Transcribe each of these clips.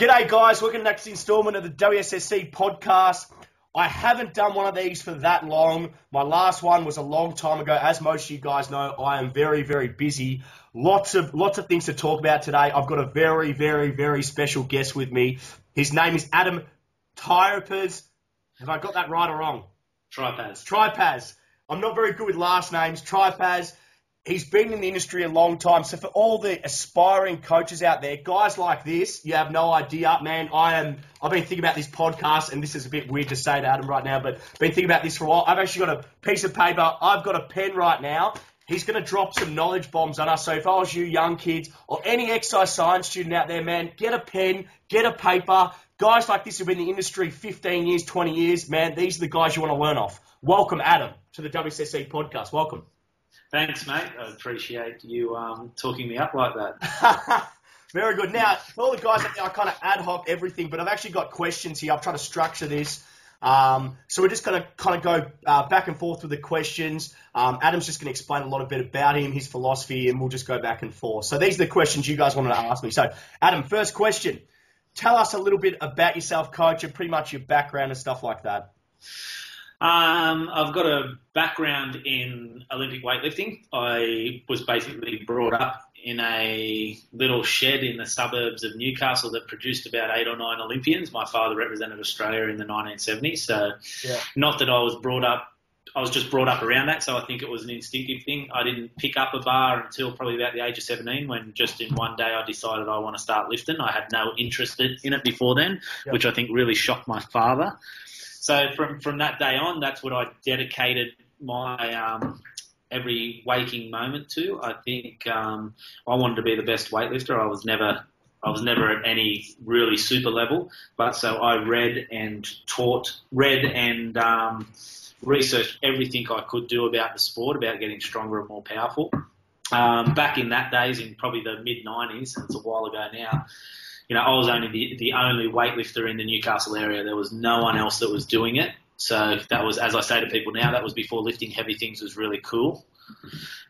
G'day guys, welcome to the next instalment of the WSSC Podcast. I haven't done one of these for that long. My last one was a long time ago. As most of you guys know, I am very, very busy. Lots of things to talk about today. I've got a very, very, very special guest with me. His name is Adam Trypas. Have I got that right or wrong? Trypas. I'm not very good with last names. Trypas. He's been in the industry a long time. So for all the aspiring coaches out there, guys like this, you have no idea, man. I've been thinking about this podcast, and this is a bit weird to say to Adam right now, but been thinking about this for a while. I've actually got a piece of paper. I've got a pen right now. He's going to drop some knowledge bombs on us. So if I was you young kids or any exercise science student out there, man, get a pen, get a paper. Guys like this who've been in the industry 15 years, 20 years, man, these are the guys you want to learn off. Welcome, Adam, to the WSSC Podcast. Welcome. Thanks, mate. I appreciate you talking me up like that. Very good. Now, for all the guys out there, I kind of ad hoc everything, but I've actually got questions here. I've tried to structure this. So we're just going to kind of go back and forth with the questions. Adam's just going to explain a lot bit about him, his philosophy, and we'll just go back and forth. So these are the questions you guys wanted to ask me. So, Adam, first question. Tell us a little bit about yourself, coach, and pretty much your background and stuff like that. I've got a background in Olympic weightlifting. I was basically brought up in a little shed in the suburbs of Newcastle that produced about 8 or 9 Olympians. My father represented Australia in the 1970s. So Not that I was just brought up around that. So I think it was an instinctive thing. I didn't pick up a bar until probably about the age of 17 when just in one day I decided I want to start lifting. I had no interest in it before then, which I think really shocked my father. So from that day on, that's what I dedicated my every waking moment to. I think I wanted to be the best weightlifter. I was never at any really super level, but so I read and researched everything I could do about the sport, about getting stronger and more powerful. Back in that days, in probably the mid-90s, it's a while ago now, I was only the only weightlifter in the Newcastle area. There was no one else that was doing it. So that was, as I say to people now, that was before lifting heavy things was really cool.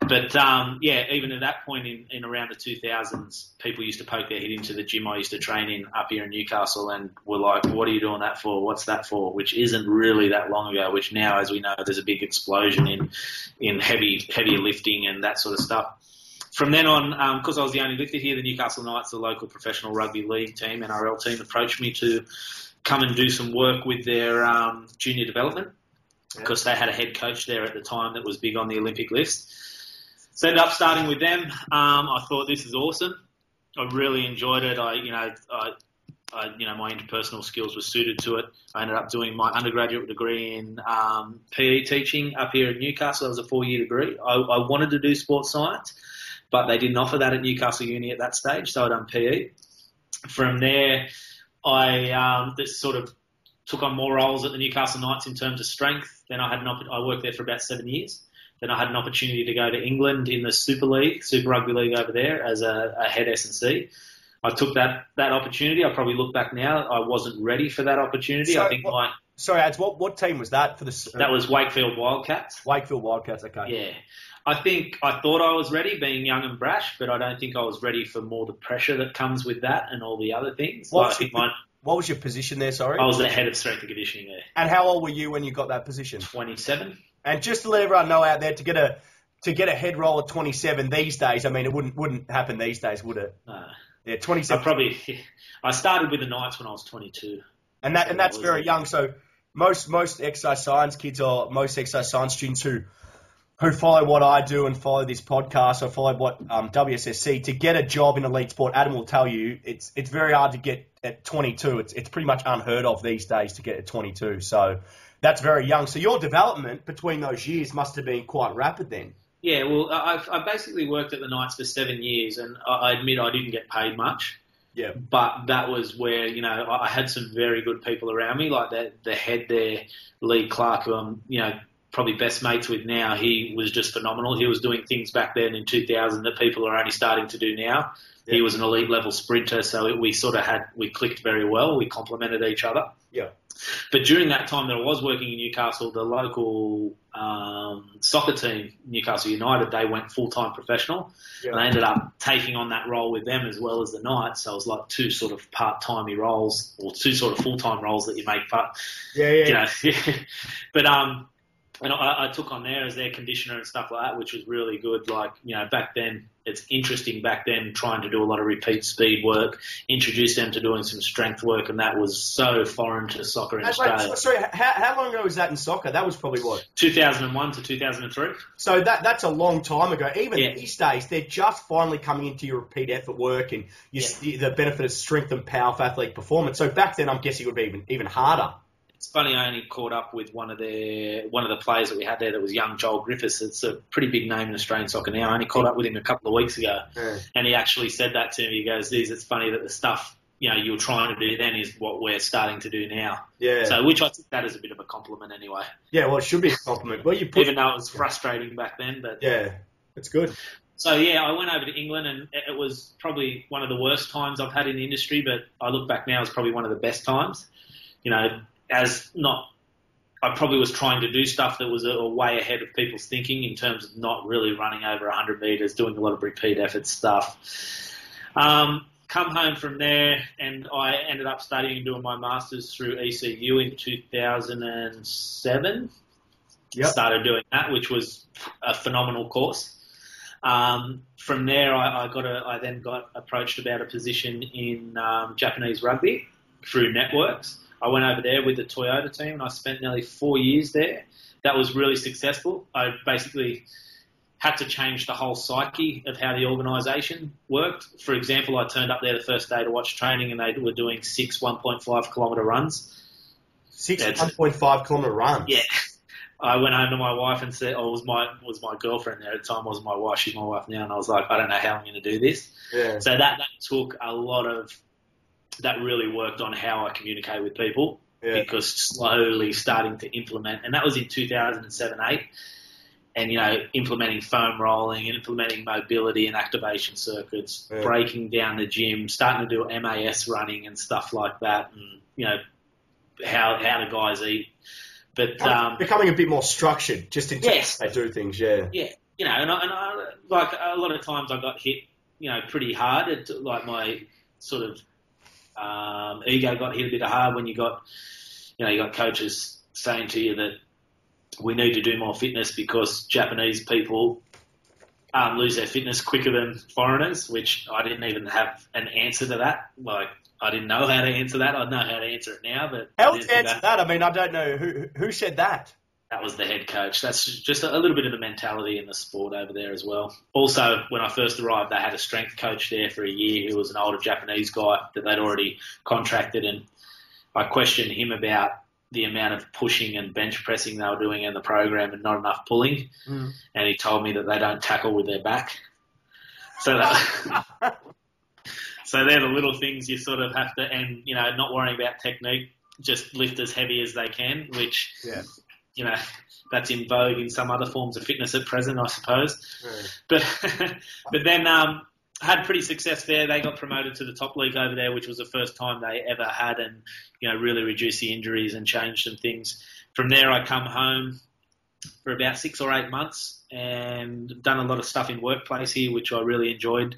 But, even at that point in around the 2000s, people used to poke their head into the gym I used to train in up here in Newcastle and were like, what are you doing that for? What's that for? Which isn't really that long ago, which now, as we know, there's a big explosion in heavier lifting and that sort of stuff. From then on, because I was the only lifter here, the Newcastle Knights, the local professional rugby league team, NRL team, approached me to come and do some work with their junior development because they had a head coach there at the time that was big on the Olympic list. So ended up starting with them. I thought this is awesome. I really enjoyed it. My interpersonal skills were suited to it. I ended up doing my undergraduate degree in PE teaching up here in Newcastle. It was a 4-year degree. I wanted to do sports science, but they didn't offer that at Newcastle Uni at that stage, so I done PE. From there, I sort of took on more roles at the Newcastle Knights in terms of strength. Then I worked there for about 7 years. Then I had an opportunity to go to England in the Super Rugby League over there as a head S&C. I took that opportunity. I probably look back now, I wasn't ready for that opportunity. Sorry, Ads, what team was that for the? That was Wakefield Wildcats. Wakefield Wildcats, okay. Yeah. I thought I was ready, being young and brash, but I don't think I was ready for more the pressure that comes with that and all the other things. What was your position there, sorry? I was the head of strength and conditioning there. And how old were you when you got that position? 27. And just to let everyone know out there, to get a head roll at 27 these days, I mean, it wouldn't happen these days, would it? No. Yeah, 27. I started with the Knights when I was 22. And that's very young. So most exercise science kids or most exercise science students who follow what I do and follow this podcast or follow what WSSC, to get a job in elite sport, Adam will tell you, it's very hard to get at 22. It's pretty much unheard of these days to get at 22. So that's very young. So your development between those years must have been quite rapid then. Yeah, well, I basically worked at the Knights for 7 years, and I admit I didn't get paid much. Yeah. But that was where, I had some very good people around me, like the head there, Lee Clark, who I'm, probably best mates with now, he was just phenomenal. He was doing things back then in 2000 that people are only starting to do now. Yeah. He was an elite level sprinter, so we clicked very well. We complemented each other. Yeah. But during that time that I was working in Newcastle, the local soccer team, Newcastle United, they went full-time professional. Yeah. And I ended up taking on that role with them as well as the Knights. So it was like two sort of part-timey roles, or two sort of full-time roles that you make part. Yeah. But and I took on there as their conditioner and stuff like that, which was really good. Like, back then, it's interesting back then trying to do a lot of repeat speed work, introduce them to doing some strength work, and that was so foreign to soccer in Australia. Sorry, how long ago was that in soccer? That was probably what? 2001 to 2003. So that's a long time ago. Even these days, they're just finally coming into your repeat effort work and the benefit of strength and power for athlete performance. So back then, I'm guessing it would be even harder. It's funny, I only caught up with one of the players that we had there that was young Joel Griffiths. It's a pretty big name in Australian soccer now. I only caught up with him a couple of weeks ago, and he actually said that to me. He goes, it's funny that the stuff you were trying to do then is what we're starting to do now. Yeah. So, which I took that as a bit of a compliment anyway. Yeah, well, it should be a compliment. Well, even though it was frustrating back then, but yeah, it's good. So, I went over to England, and it was probably one of the worst times I've had in the industry, but I look back now, it's probably one of the best times. I probably was trying to do stuff that was a way ahead of people's thinking in terms of not really running over 100 metres, doing a lot of repeat effort stuff. Come home from there, and I ended up studying and doing my Masters through ECU in 2007. Yep. Started doing that, which was a phenomenal course. From there, I then got approached about a position in Japanese rugby through networks. I went over there with the Toyota team, and I spent nearly 4 years there. That was really successful. I basically had to change the whole psyche of how the organisation worked. For example, I turned up there the first day to watch training, and they were doing 6 1.5-kilometre runs. 6 1.5-kilometre runs? Yeah. I went home to my wife and said, was my girlfriend there at the time, wasn't my wife, she's my wife now, and I was like, I don't know how I'm going to do this. Yeah. So that took a lot of... That really worked on how I communicate with people, because slowly starting to implement, and that was in 2007-8, and implementing foam rolling, implementing mobility and activation circuits, breaking down the gym, starting to do MAS running and stuff like that, and how the guys eat. But becoming a bit more structured, just in terms of how they do things. And I like a lot of times I got hit, pretty hard. Like my sort of ego got hit a bit hard when you got coaches saying to you that we need to do more fitness because Japanese people lose their fitness quicker than foreigners, which I didn't even have an answer to that. Like, I didn't know how to answer that. I know how to answer it now, but how to answer that? I mean, I don't know who said that. That was the head coach. That's just a little bit of the mentality in the sport over there as well. Also, when I first arrived, they had a strength coach there for a year who was an older Japanese guy that they'd already contracted, and I questioned him about the amount of pushing and bench pressing they were doing in the program and not enough pulling, and he told me that they don't tackle with their back. So so they're the little things you sort of have to, and not worrying about technique, just lift as heavy as they can, which that's in vogue in some other forms of fitness at present, I suppose. But then had pretty success there. They got promoted to the top league over there, which was the first time they ever had, and really reduced the injuries and changed some things. From there, I come home for about 6 or 8 months and done a lot of stuff in workplace here, which I really enjoyed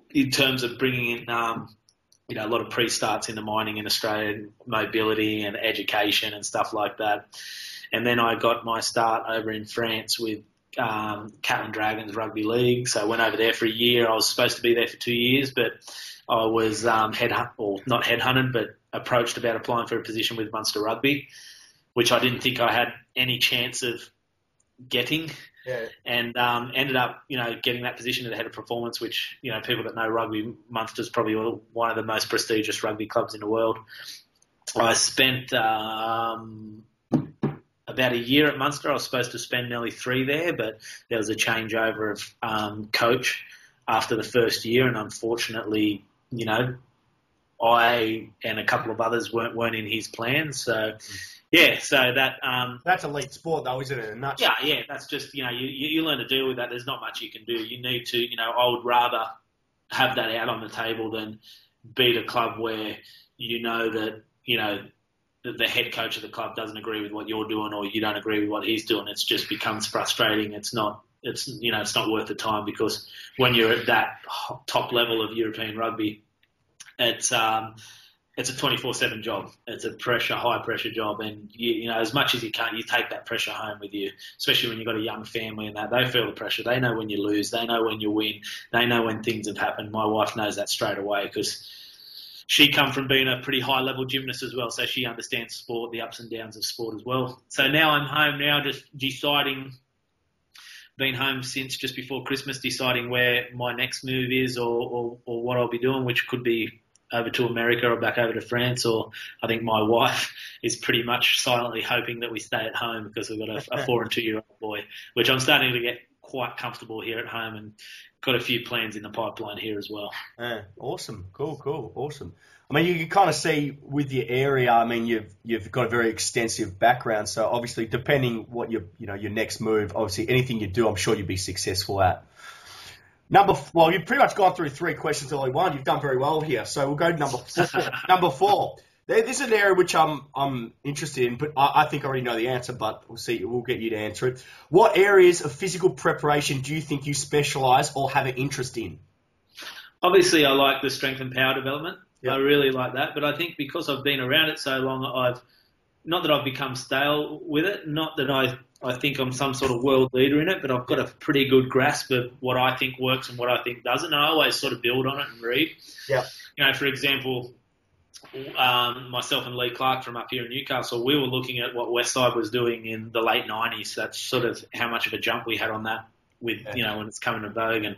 in terms of bringing in a lot of pre-starts into mining in Australia, mobility and education and stuff like that. And then I got my start over in France with Catlin Dragons Rugby League. So I went over there for a year. I was supposed to be there for 2 years, but I was not headhunted, but approached about applying for a position with Munster Rugby, which I didn't think I had any chance of getting. Yeah. And ended up, getting that position at the head of performance, which, people that know rugby, Munster's probably one of the most prestigious rugby clubs in the world. I spent about a year at Munster. I was supposed to spend nearly 3 there, but there was a changeover of coach after the first year, and unfortunately, I and a couple of others weren't in his plans. So Yeah, so that That's elite sport, though, isn't it? In a nutshell. yeah. That's just you learn to deal with that. There's not much you can do. You need to I would rather have that out on the table than beat a club where that the head coach of the club doesn't agree with what you're doing or you don't agree with what he's doing. It just becomes frustrating. It's not worth the time, because when you're at that top level of European rugby, it's a 24/7 job. It's a high pressure job, and as much as you can, you take that pressure home with you. Especially when you've got a young family and that, they feel the pressure. They know when you lose, they know when you win, they know when things have happened. My wife knows that straight away, because she come from being a pretty high level gymnast as well, so she understands sport, the ups and downs of sport as well. So now I'm home now, just deciding. Been home since just before Christmas, deciding where my next move is or what I'll be doing, which could be over to America or back over to France, or I think my wife is pretty much silently hoping that we stay at home, because we've got a 4 and 2 year old boy, which I'm starting to get quite comfortable here at home, and got a few plans in the pipeline here as well. Awesome. Cool. Awesome. I mean, you can kind of see with your area, I mean, you've got a very extensive background. So obviously, depending what your next move, obviously anything you do, I'm sure you'll be successful at. Well, you've pretty much gone through 3 questions early on. You've done very well here. So we'll go to number 4. Number 4. This is an area which I'm interested in, but I think I already know the answer, but we'll see. We'll get you to answer it. What areas of physical preparation do you think you specialise or have an interest in? Obviously, I like the strength and power development. Yep. I really like that, but I think because I've been around it so long, not that I've become stale with it, not that I think I'm some sort of world leader in it, but I've got a pretty good grasp of what I think works and what I think doesn't, and I always sort of build on it and read. Yeah. For example, myself and Lee Clark from up here in Newcastle, we were looking at what Westside was doing in the late 90s. That's sort of how much of a jump we had on that with, when it's coming to vogue. And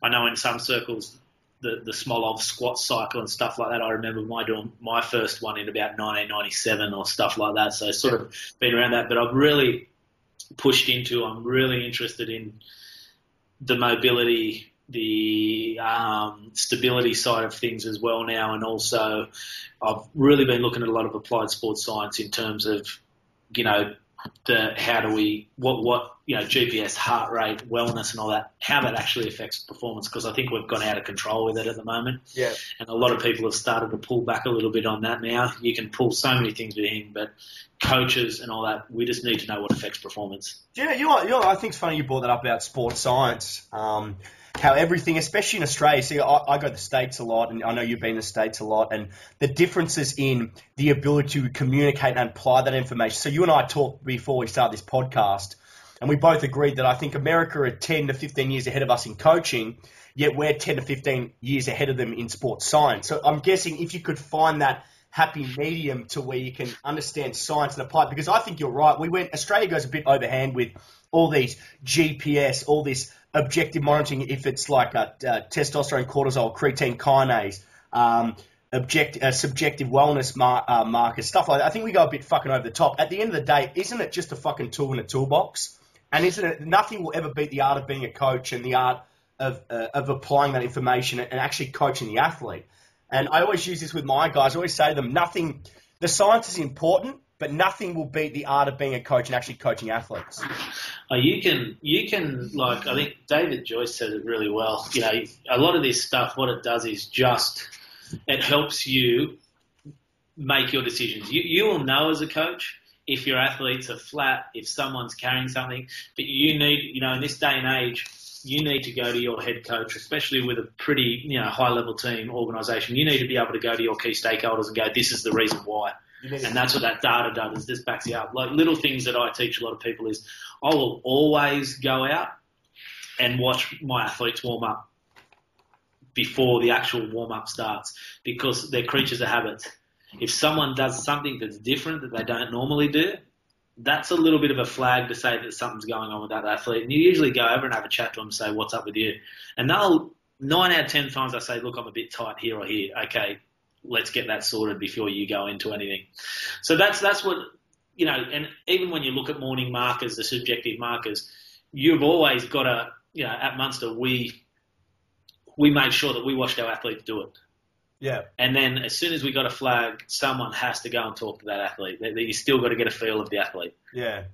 I know in some circles, the Smolov squat cycle and stuff like that, I remember doing my first one in about 1997 or stuff like that. So sort of been around that, but I've really I'm really interested in the mobility, the stability side of things as well now, and also I've really been looking at a lot of applied sports science in terms of GPS, heart rate, wellness, and all that, how that actually affects performance, because I think we've gone out of control with it at the moment. Yeah. And a lot of people have started to pull back a little bit on that now. You can pull so many things with him, but coaches and all that, we just need to know what affects performance. Yeah, I think it's funny you brought that up about sports science. How everything, especially in Australia, see, I go to the States a lot, and I know you've been in the States a lot, and the differences in the ability to communicate and apply that information. So you and I talked before we started this podcast, and we both agreed that I think America are 10 to 15 years ahead of us in coaching, yet we're 10 to 15 years ahead of them in sports science. So I'm guessing if you could find that happy medium to where you can understand science and apply it, because I think you're right. Australia goes a bit overhand with all these GPS, all this objective monitoring, if it's like a testosterone, cortisol, creatine kinase, subjective wellness markers, stuff like that. I think we go a bit fucking over the top. At the end of the day, isn't it just a fucking tool in a toolbox? And isn't it, nothing will ever beat the art of being a coach and the art of applying that information and actually coaching the athlete. And I always use this with my guys. I always say to them, the science is important, but nothing will beat the art of being a coach and actually coaching athletes. You can like, I think David Joyce said it really well. A lot of this stuff, what it does is it helps you make your decisions. You will know as a coach if your athletes are flat, if someone's carrying something, but you need, in this day and age, you need to go to your head coach, especially with a pretty, high-level team organisation. You need to be able to go to your key stakeholders and go, this is the reason why. And that's what that data does, is this backs you up. Like little things that I teach a lot of people is I will always go out and watch my athletes warm up before the actual warm-up starts, because they're creatures of habit. If someone does something that's different that they don't normally do, that's a little bit of a flag to say that something's going on with that athlete. And you usually go over and have a chat to them and say, what's up with you? And 9 out of 10 times I say, look, I'm a bit tight here or here. Okay, let's get that sorted before you go into anything. So that's what, and even when you look at morning markers, the subjective markers, you've always got to, at Munster, we made sure that we watched our athletes do it. Yeah. And then as soon as we got a flag, someone has to go and talk to that athlete. You still got to get a feel of the athlete. Yeah.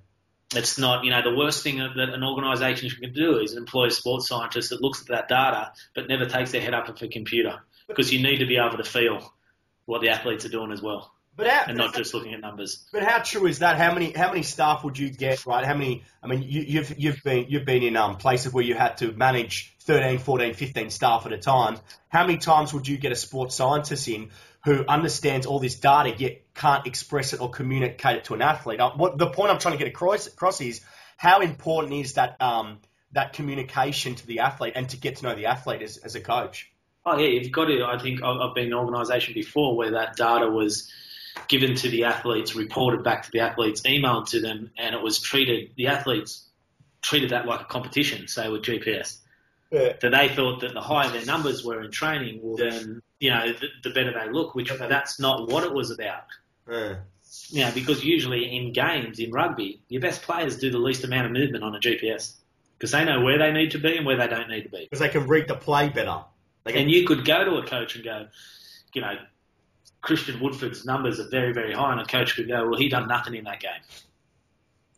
It's not, the worst thing that an organisation can do is employ a sports scientist that looks at that data but never takes their head up off a computer, because you need to be able to feel what the athletes are doing as well, and not just looking at numbers. But how true is that? How many staff would you get, right? You've been in places where you had to manage 13, 14, 15 staff at a time. How many times would you get a sports scientist in who understands all this data yet can't express it or communicate it to an athlete? The point I'm trying to get across is how important is that that communication to the athlete and to get to know the athlete as a coach? Oh, yeah, you've got to. I think I've been in an organisation before where that data was given to the athletes, reported back to the athletes, emailed to them, and it was the athletes treated that like a competition, say with GPS. Yeah. So they thought that the higher their numbers were in training, then, the better they look, which that's not what it was about. Yeah. Because usually in games, in rugby, your best players do the least amount of movement on a GPS because they know where they need to be and where they don't need to be. Because they can read the play better. And you could go to a coach and go, Christian Woodford's numbers are very, very high, and a coach could go, well, he done nothing in that game.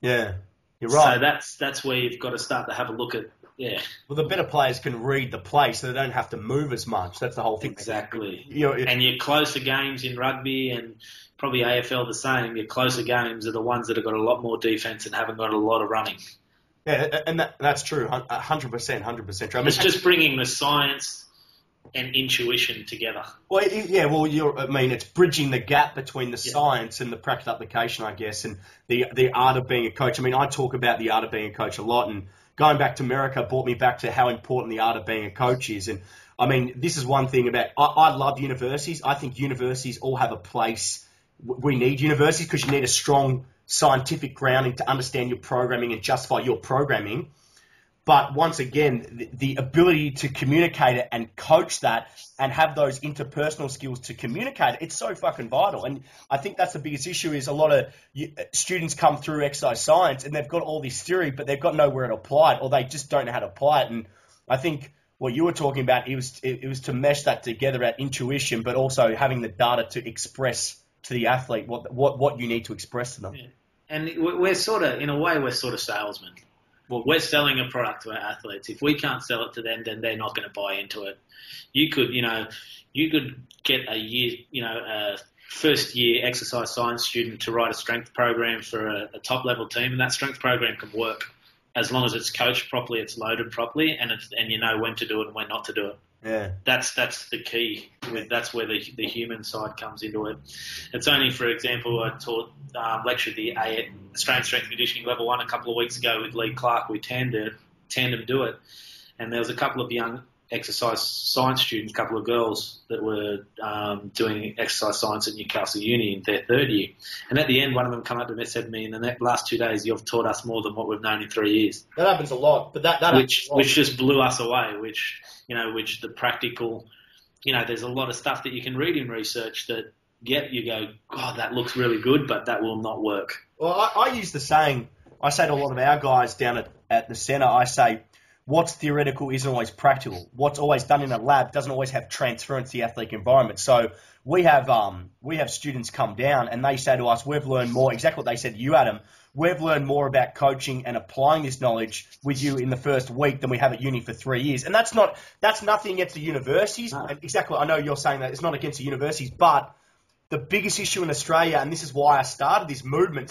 Yeah, you're right. So that's where you've got to start to have a look at. Yeah. Well, the better players can read the play, so they don't have to move as much. That's the whole thing. Exactly. And your closer games in rugby and probably AFL the same, your closer games are the ones that have got a lot more defence and haven't got a lot of running. Yeah, and that's true. 100% true. It's just bringing the science and intuition together. Well, yeah. Well, it's bridging the gap between the science and the practical application, I guess, and the art of being a coach. I talk about the art of being a coach a lot, and going back to America brought me back to how important the art of being a coach is. And this is one thing about I love universities. I think universities all have a place. We need universities because you need a strong scientific grounding to understand your programming and justify your programming. But once again, the ability to communicate it and coach that and have those interpersonal skills to communicate it, it's so fucking vital. And I think that's the biggest issue is a lot of students come through exercise science and they've got all this theory, but they've got nowhere to apply it, or they just don't know how to apply it. And I think what you were talking about, it was to mesh that together at intuition, but also having the data to express to the athlete what you need to express to them. Yeah. And we're sort of salesmen. Well, we're selling a product to our athletes. If we can't sell it to them, then they're not going to buy into it. You could get a first year exercise science student to write a strength program for a top level team, and that strength program can work as long as it's coached properly, it's loaded properly, and you know when to do it and when not to do it. Yeah, that's the key. That's where the human side comes into it. It's only, for example, I lectured the Australian Strength and Conditioning Level 1 a couple of weeks ago with Lee Clark. We tandem do it, and there was a couple of young exercise science students, a couple of girls that were doing exercise science at Newcastle Uni in their third year. And at the end, one of them came up to me and said to me, in the last 2 days, you've taught us more than what we've known in 3 years. That happens a lot, but which just blew us away, which the practical, there's a lot of stuff that you can read in research that, you go, God, that looks really good, but that will not work. Well, I use the saying, I say to a lot of our guys down at the centre, I say, what's theoretical isn't always practical. What's always done in a lab doesn't always have transference to the athletic environment. So we have students come down and they say to us, we've learned more, exactly what they said to you, Adam, we've learned more about coaching and applying this knowledge with you in the first week than we have at uni for 3 years. And that's nothing against the universities. No. Exactly, I know you're saying that it's not against the universities, but the biggest issue in Australia, and this is why I started this movement,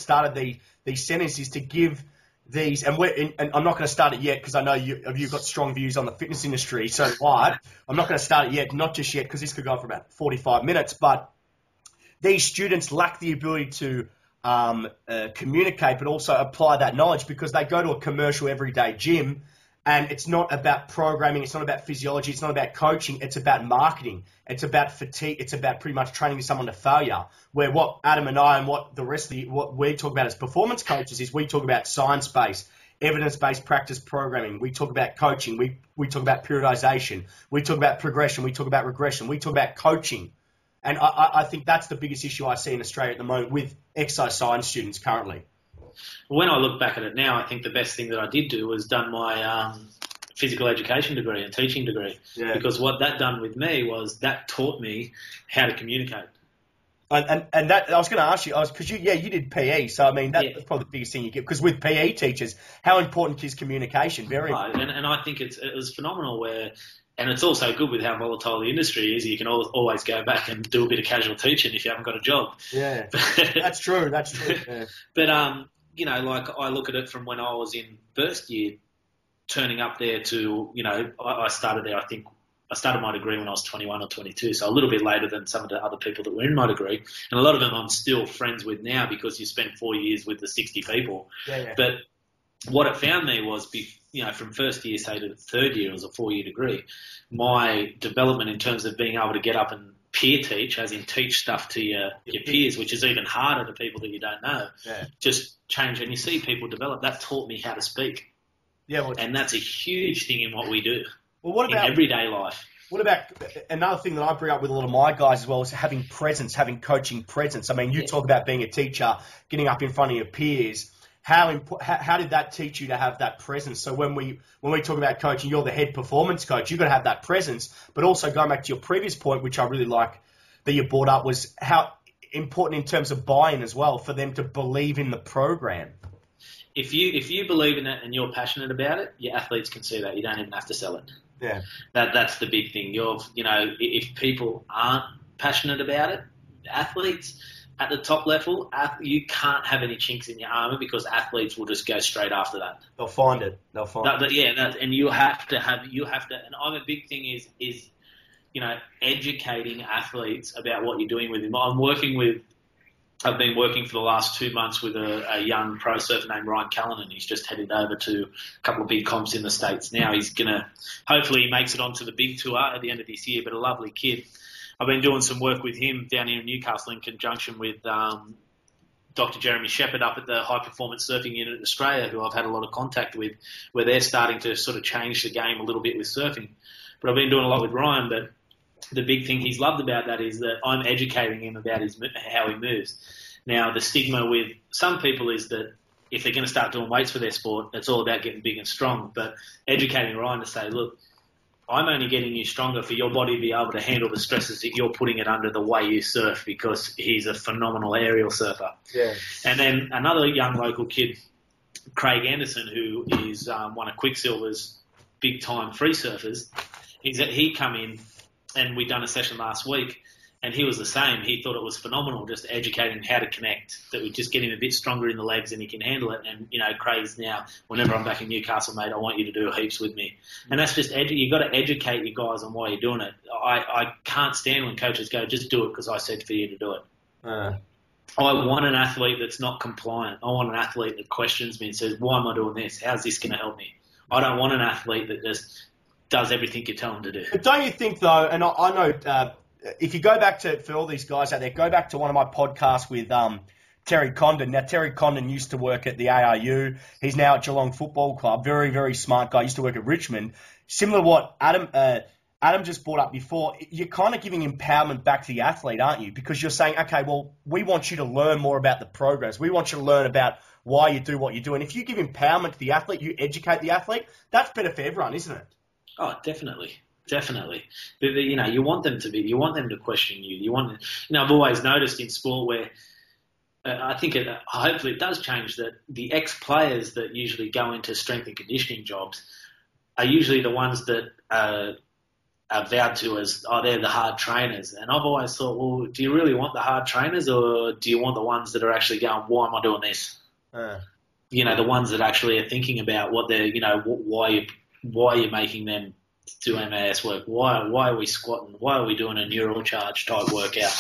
these centres, is to give these, and I'm not going to start it yet because I know you've got strong views on the fitness industry. So I'm not going to start it yet, not just yet, because this could go on for about 45 minutes. But these students lack the ability to communicate, but also apply that knowledge because they go to a commercial everyday gym, and it's not about programming, it's not about physiology, it's not about coaching, it's about marketing, it's about fatigue, it's about pretty much training someone to failure. Where what Adam and I and what the rest of what we talk about as performance coaches is we talk about science-based, evidence-based practice programming. We talk about coaching, we talk about periodization, we talk about progression, we talk about regression, we talk about coaching. And I think that's the biggest issue I see in Australia at the moment with exercise science students currently. When I look back at it now, I think the best thing that I did do was done my physical education degree and teaching degree. Yeah. Because what that done with me was that taught me how to communicate. And that I was going to ask you, because you did PE, so I mean that's probably the biggest thing you get. Because with PE teachers, how important is communication? Very right. And I think it was phenomenal and it's also good with how volatile the industry is. You can always go back and do a bit of casual teaching if you haven't got a job. Yeah, that's true. Yeah. But you know, like I look at it from when I was in first year, turning up there to, you know, I started there. I think I started my degree when I was 21 or 22, so a little bit later than some of the other people that were in my degree. And a lot of them I'm still friends with now because you spent 4 years with the 60 people. Yeah. But what it found me was, you know, from first year, say, to third year, it was a 4-year degree. My development in terms of being able to get up and peer teach, as in teach stuff to your peers, which is even harder to people that you don't know, just changed. And you see people develop. That taught me how to speak. Yeah, and that's a huge thing in what we do. Well, what about in everyday life? What about another thing that I bring up with a lot of my guys as well is having presence, having coaching presence. I mean, you talk about being a teacher, getting up in front of your peers. How did that teach you to have that presence? So when we talk about coaching, you're the head performance coach. You've got to have that presence, but also going back to your previous point, which I really like that you brought up, was how important in terms of buy-in as well for them to believe in the program. If you believe in it and you're passionate about it, your athletes can see that. You don't even have to sell it. Yeah. That's the big thing. If people aren't passionate about it, athletes at the top level, you can't have any chinks in your armor because athletes will just go straight after that. They'll find it. And you have to, and I'm a big thing is, you know, educating athletes about what you're doing with them. I've been working for the last 2 months with a young pro surfer named Ryan Callanan. He's just headed over to a couple of big comps in the States now. He's hopefully he makes it onto the big tour at the end of this year, but a lovely kid. I've been doing some work with him down here in Newcastle in conjunction with Dr. Jeremy Shepherd up at the High Performance Surfing Unit in Australia, who I've had a lot of contact with, where they're starting to sort of change the game a little bit with surfing. But I've been doing a lot with Ryan, but the big thing he's loved about that is that I'm educating him about how he moves. Now, the stigma with some people is that if they're going to start doing weights for their sport, it's all about getting big and strong. But educating Ryan to say, look, I'm only getting you stronger for your body to be able to handle the stresses that you're putting it under the way you surf, because he's a phenomenal aerial surfer. Yeah. And then another young local kid, Craig Anderson, who is one of Quicksilver's big-time free surfers, he come in, and we'd done a session last week, and he was the same. He thought it was phenomenal, just educating him how to connect, that would just get him a bit stronger in the legs and he can handle it. And, you know, Craig's now, whenever I'm back in Newcastle, mate, I want you to do heaps with me. And that's just, you've got to educate your guys on why you're doing it. I can't stand when coaches go, just do it because I said for you to do it. I want an athlete that's not compliant. I want an athlete that questions me and says, why am I doing this? How's this going to help me? I don't want an athlete that just does everything you tell them to do. But don't you think, though, and I know if you go back for all these guys out there, go back to one of my podcasts with Terry Condon. Now, Terry Condon used to work at the ARU. He's now at Geelong Football Club. Very, very smart guy. Used to work at Richmond. Similar to what Adam just brought up before, you're kind of giving empowerment back to the athlete, aren't you? Because you're saying, okay, well, we want you to learn more about the programs. We want you to learn about why you do what you do. And if you give empowerment to the athlete, you educate the athlete, that's better for everyone, isn't it? Oh, definitely. You know, you want them to question you. I've always noticed in sport where I think hopefully it does change, that the ex-players that usually go into strength and conditioning jobs are usually the ones that are vowed to as, they're the hard trainers. And I've always thought, well, do you really want the hard trainers, or do you want the ones that are actually going, why am I doing this? You know, the ones that actually are thinking about what they're, you know, why you're making them do MAS work. Why are we squatting? Why are we doing a neural charge type workout?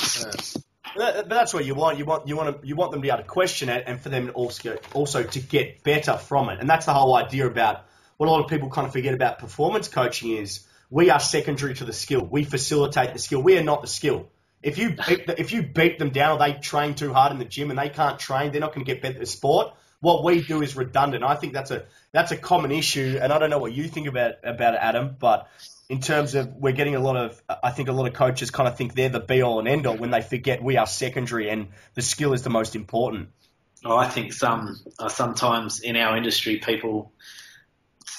But that's what you want. You want them to be able to question it, and for them also to get better from it. And that's the whole idea about what a lot of people kind of forget about performance coaching is we are secondary to the skill. We facilitate the skill. We are not the skill. If you beat them down, or they train too hard in the gym and they can't train, they're not going to get better at the sport. What we do is redundant. I think that's a common issue, and I don't know what you think about it, Adam, but in terms of we're getting I think a lot of coaches kind of think they're the be-all and end-all when they forget we are secondary and the skill is the most important. I think sometimes in our industry people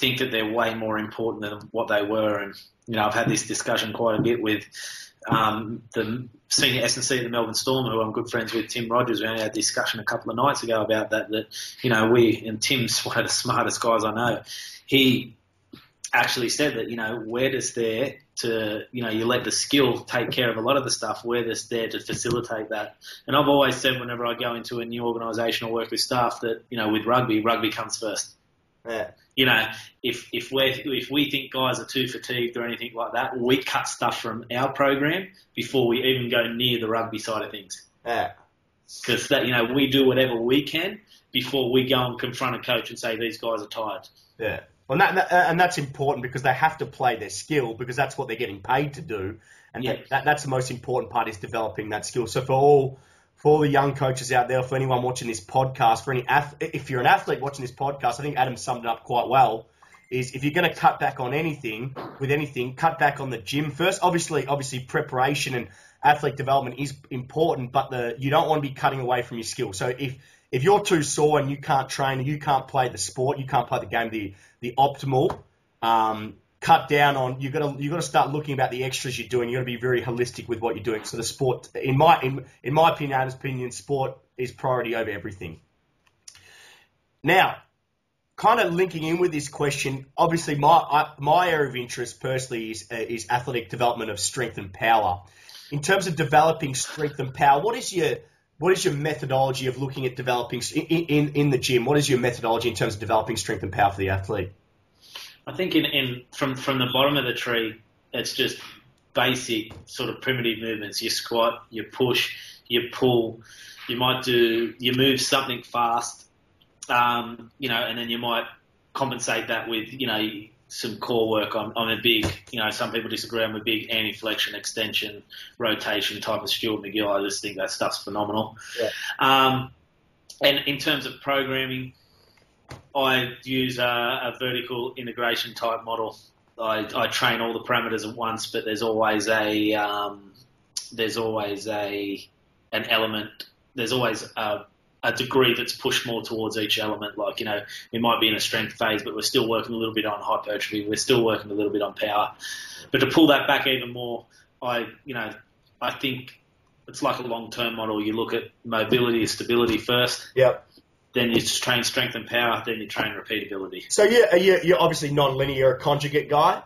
think that they're way more important than what they were. And, I've had this discussion quite a bit with the senior S&C of the Melbourne Storm, who I'm good friends with, Tim Rogers. We only had a discussion a couple of nights ago about that, and Tim's one of the smartest guys I know. He actually said that, where does there to, you let the skill take care of a lot of the stuff, where there's there to facilitate that. And I've always said whenever I go into a new organisation or work with staff that, with rugby comes first. Yeah. If we think guys are too fatigued or anything like that, we cut stuff from our program before we even go near the rugby side of things. Yeah. Because we do whatever we can before we go and confront a coach and say these guys are tired. Yeah. Well, and that's important because they have to play their skill because that's what they're getting paid to do. And that's the most important part is developing that skill. So for all the young coaches out there, for anyone watching this podcast, if you're an athlete watching this podcast, I think Adam summed it up quite well, is if you're going to cut back on anything, cut back on the gym first. Obviously preparation and athlete development is important, but you don't want to be cutting away from your skill. So if you're too sore and you can't train and you can't play the sport, you can't play the game the optimal, cut down on. You got to start looking about the extras you're doing. You got to be very holistic with what you're doing. So the sport, in my opinion, Adam's opinion, sport is priority over everything. Now, kind of linking in with this question, obviously my area of interest personally is athletic development of strength and power. In terms of developing strength and power, what is your methodology of looking at developing in the gym? What is your methodology in terms of developing strength and power for the athlete? I think from the bottom of the tree, it's just basic sort of primitive movements. You squat, you push, you pull. You move something fast, and then you might compensate that with, some core work. I'm a big, some people disagree. I'm a big anti-flexion, extension, rotation type of Stuart McGill. I just think that stuff's phenomenal. Yeah. And in terms of programming, I use a vertical integration type model. I train all the parameters at once, but there's always an element. There's always a degree that's pushed more towards each element. Like, we might be in a strength phase, but we're still working a little bit on hypertrophy. We're still working a little bit on power. But to pull that back even more, I think it's like a long-term model. You look at mobility and stability first. Yep. Then you train strength and power. Then you train repeatability. So you're obviously non-linear. You're a conjugate guy.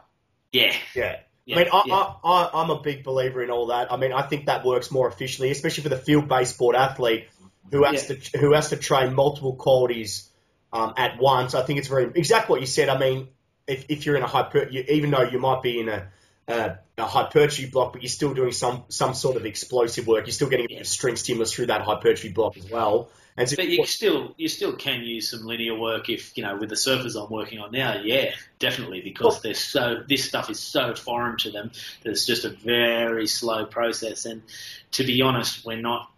Yeah. Yeah. I'm a big believer in all that. I mean, I think that works more efficiently, especially for the field-based sport athlete who has to train multiple qualities at once. I think it's exactly what you said. I mean, if you're in even though you might be in a hypertrophy block, but you're still doing some sort of explosive work. You're still getting a bit of strength stimulus through that hypertrophy block as well. And so, but you still can use some linear work if, with the surfers I'm working on now. Yeah, definitely, because this stuff is so foreign to them that it's just a very slow process. And to be honest, we're not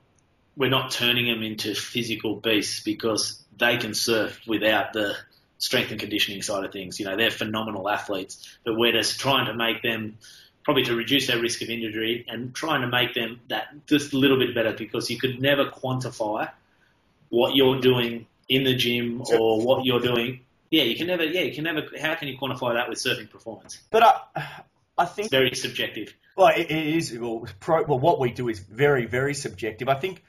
turning them into physical beasts because they can surf without the strength and conditioning side of things. They're phenomenal athletes, but we're just trying to make them, probably to reduce their risk of injury, and trying to make them that just a little bit better, because you could never quantify what you're doing in the gym or what you're doing. You can never. How can you quantify that with surfing performance? But I think it's very subjective. Well, it is. Well, what we do is very, very subjective. I think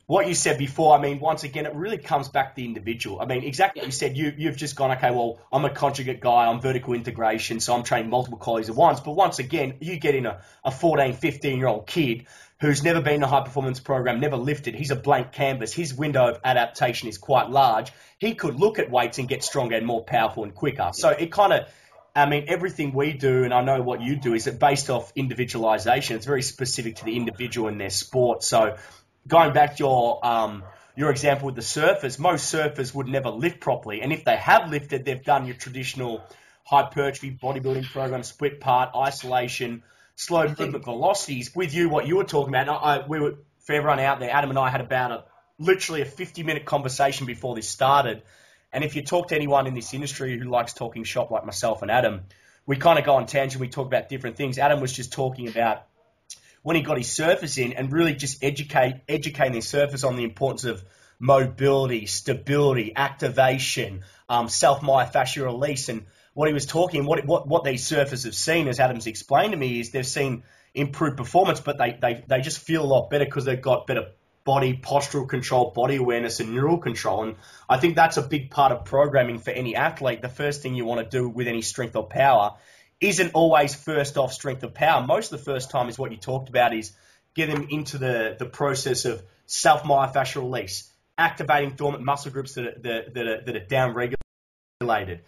what you said before, I mean, once again, it really comes back to the individual. I mean, exactly what you said. You've just gone, okay, well, I'm a conjugate guy, I'm vertical integration, so I'm training multiple qualities at once. But once again, you get in a 14, 15-year-old kid who's never been in a high-performance program, never lifted. He's a blank canvas. His window of adaptation is quite large. He could look at weights and get stronger and more powerful and quicker. So it kind of, everything we do, and I know what you do, is based off individualization. It's very specific to the individual and their sport. So going back to your example with the surfers, most surfers would never lift properly. And if they have lifted, they've done your traditional hypertrophy bodybuilding program, split part, isolation, slow movement velocities. With you, what you were talking about, for everyone out there, Adam and I had about literally a 50-minute conversation before this started. And if you talk to anyone in this industry who likes talking shop like myself and Adam, we kind of go on tangent. We talk about different things. Adam was just talking about when he got his surfers in and really just educating their surfers on the importance of mobility, stability, activation, self-myofascial release. And what he was talking, what these surfers have seen, as Adam's explained to me, is they've seen improved performance, but they just feel a lot better because they've got better body postural control, body awareness, and neural control. And I think that's a big part of programming for any athlete. The first thing you want to do with any strength or power isn't always first off strength or power. Most of the first time is what you talked about, is get them into the process of self-myofascial release, activating dormant muscle groups that are down-regulated,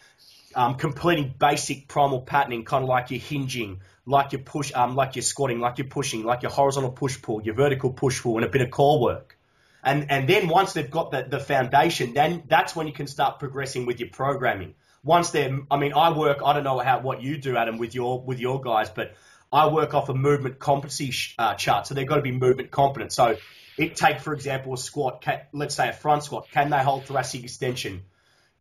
completing basic primal patterning, kind of like your hinging, like your push, like your squatting, like your pushing, like your horizontal push-pull, your vertical push-pull, and a bit of core work. And then once they've got the foundation, then that's when you can start progressing with your programming. Once they're, I don't know what you do, Adam, with your guys, but I work off a movement competency chart, so they've got to be movement competent. So take, for example, a squat, let's say a front squat. Can they hold thoracic extension?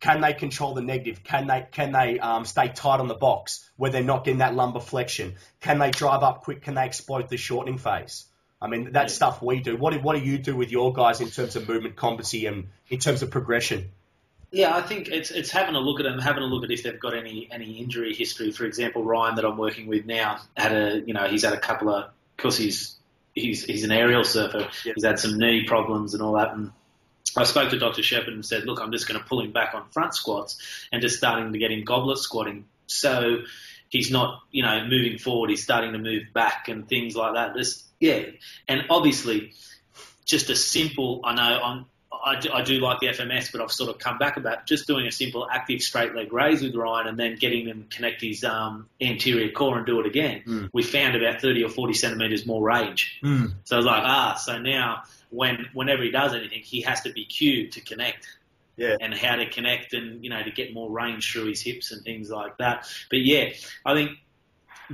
Can they control the negative? Can they stay tight on the box where they're not getting that lumbar flexion? Can they drive up quick? Can they exploit the shortening phase? I mean, that's stuff we do. What do you do with your guys in terms of movement competency and in terms of progression? Yeah, I think it's having a look at them, having a look at if they've got any injury history. For example, Ryan, that I'm working with now, he's had a couple of, because he's an aerial surfer, yep. He's had some knee problems and all that. And I spoke to Dr. Shepherd and said, look, I'm just going to pull him back on front squats and just starting to get him goblet squatting. So he's not, moving forward. He's starting to move back and things like that. And obviously, just a simple, I do like the FMS, but I've sort of come back about just doing a simple active straight leg raise with Ryan and then getting him to connect his anterior core and do it again. We found about 30 or 40 centimetres more range. So I was like, so now whenever he does anything, he has to be cued to connect. Yeah. And how to connect and, to get more range through his hips and things like that. But yeah, I think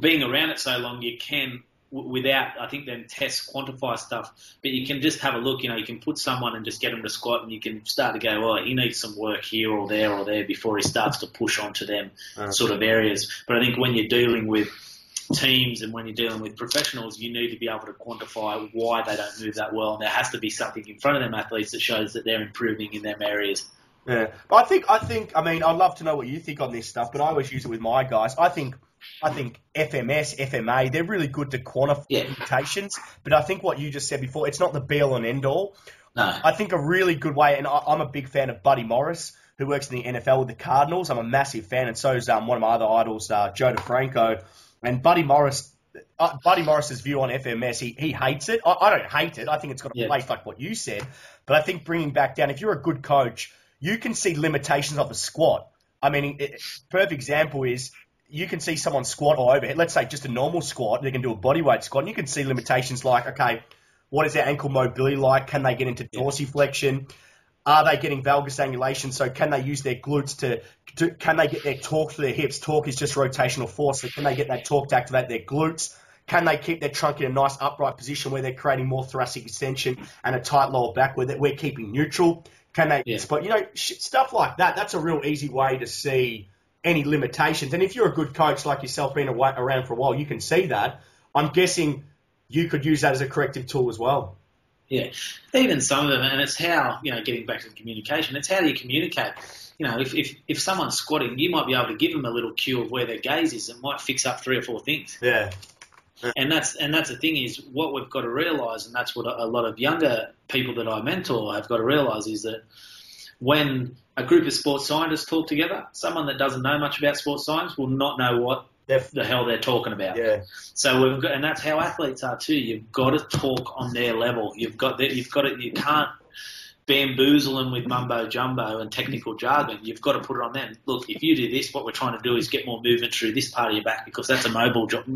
being around it so long, you can, without, I think, then test, quantify stuff, but you can just have a look, you can put someone and just get them to squat and you can start to go, well, he needs some work here or there before he starts to push onto them sort of areas. But I think when you're dealing with teams and when you're dealing with professionals, you need to be able to quantify why they don't move that well. And there has to be something in front of them athletes that shows that they're improving in them areas. Yeah. But I think, I'd love to know what you think on this stuff, but I always use it with my guys. I think FMS, FMA, they're really good to quantify limitations, but I think what you just said before, it's not the be-all and end-all. No. I think a really good way, and I'm a big fan of Buddy Morris, who works in the NFL with the Cardinals. I'm a massive fan, and so is one of my other idols, Joe DeFranco. And Buddy Morris's view on FMS, he hates it. I don't hate it. I think it's got a place like what you said, but I think bringing back down, if you're a good coach, you can see limitations of the squat. I mean, perfect example is, you can see someone squat or overhead, let's say just a normal squat, they can do a bodyweight squat, and you can see limitations like, okay, what is their ankle mobility like? Can they get into dorsiflexion? Are they getting valgus angulation? So can they use their glutes can they get their torque to their hips? Torque is just rotational force, so can they get that torque to activate their glutes? Can they keep their trunk in a nice upright position where they're creating more thoracic extension and a tight lower back where we're keeping neutral? Can they, stuff like that? That's a real easy way to see any limitations. And if you're a good coach like yourself, being around for a while, you can see that. I'm guessing you could use that as a corrective tool as well. Yeah, even some of them, and it's how, getting back to the communication, it's how do you communicate? If someone's squatting, you might be able to give them a little cue of where their gaze is. It might fix up 3 or 4 things. Yeah. And that's the thing is what we've got to realise, and that's what a lot of younger people that I mentor have got to realise, is that when a group of sports scientists talk together, someone that doesn't know much about sports science will not know what the hell they're talking about. Yeah. So and that's how athletes are too. You've got to talk on their level. You can't bamboozle them with mumbo jumbo and technical jargon. You've got to put it on them. Look, if you do this, what we're trying to do is get more movement through this part of your back because that's a mobile joint.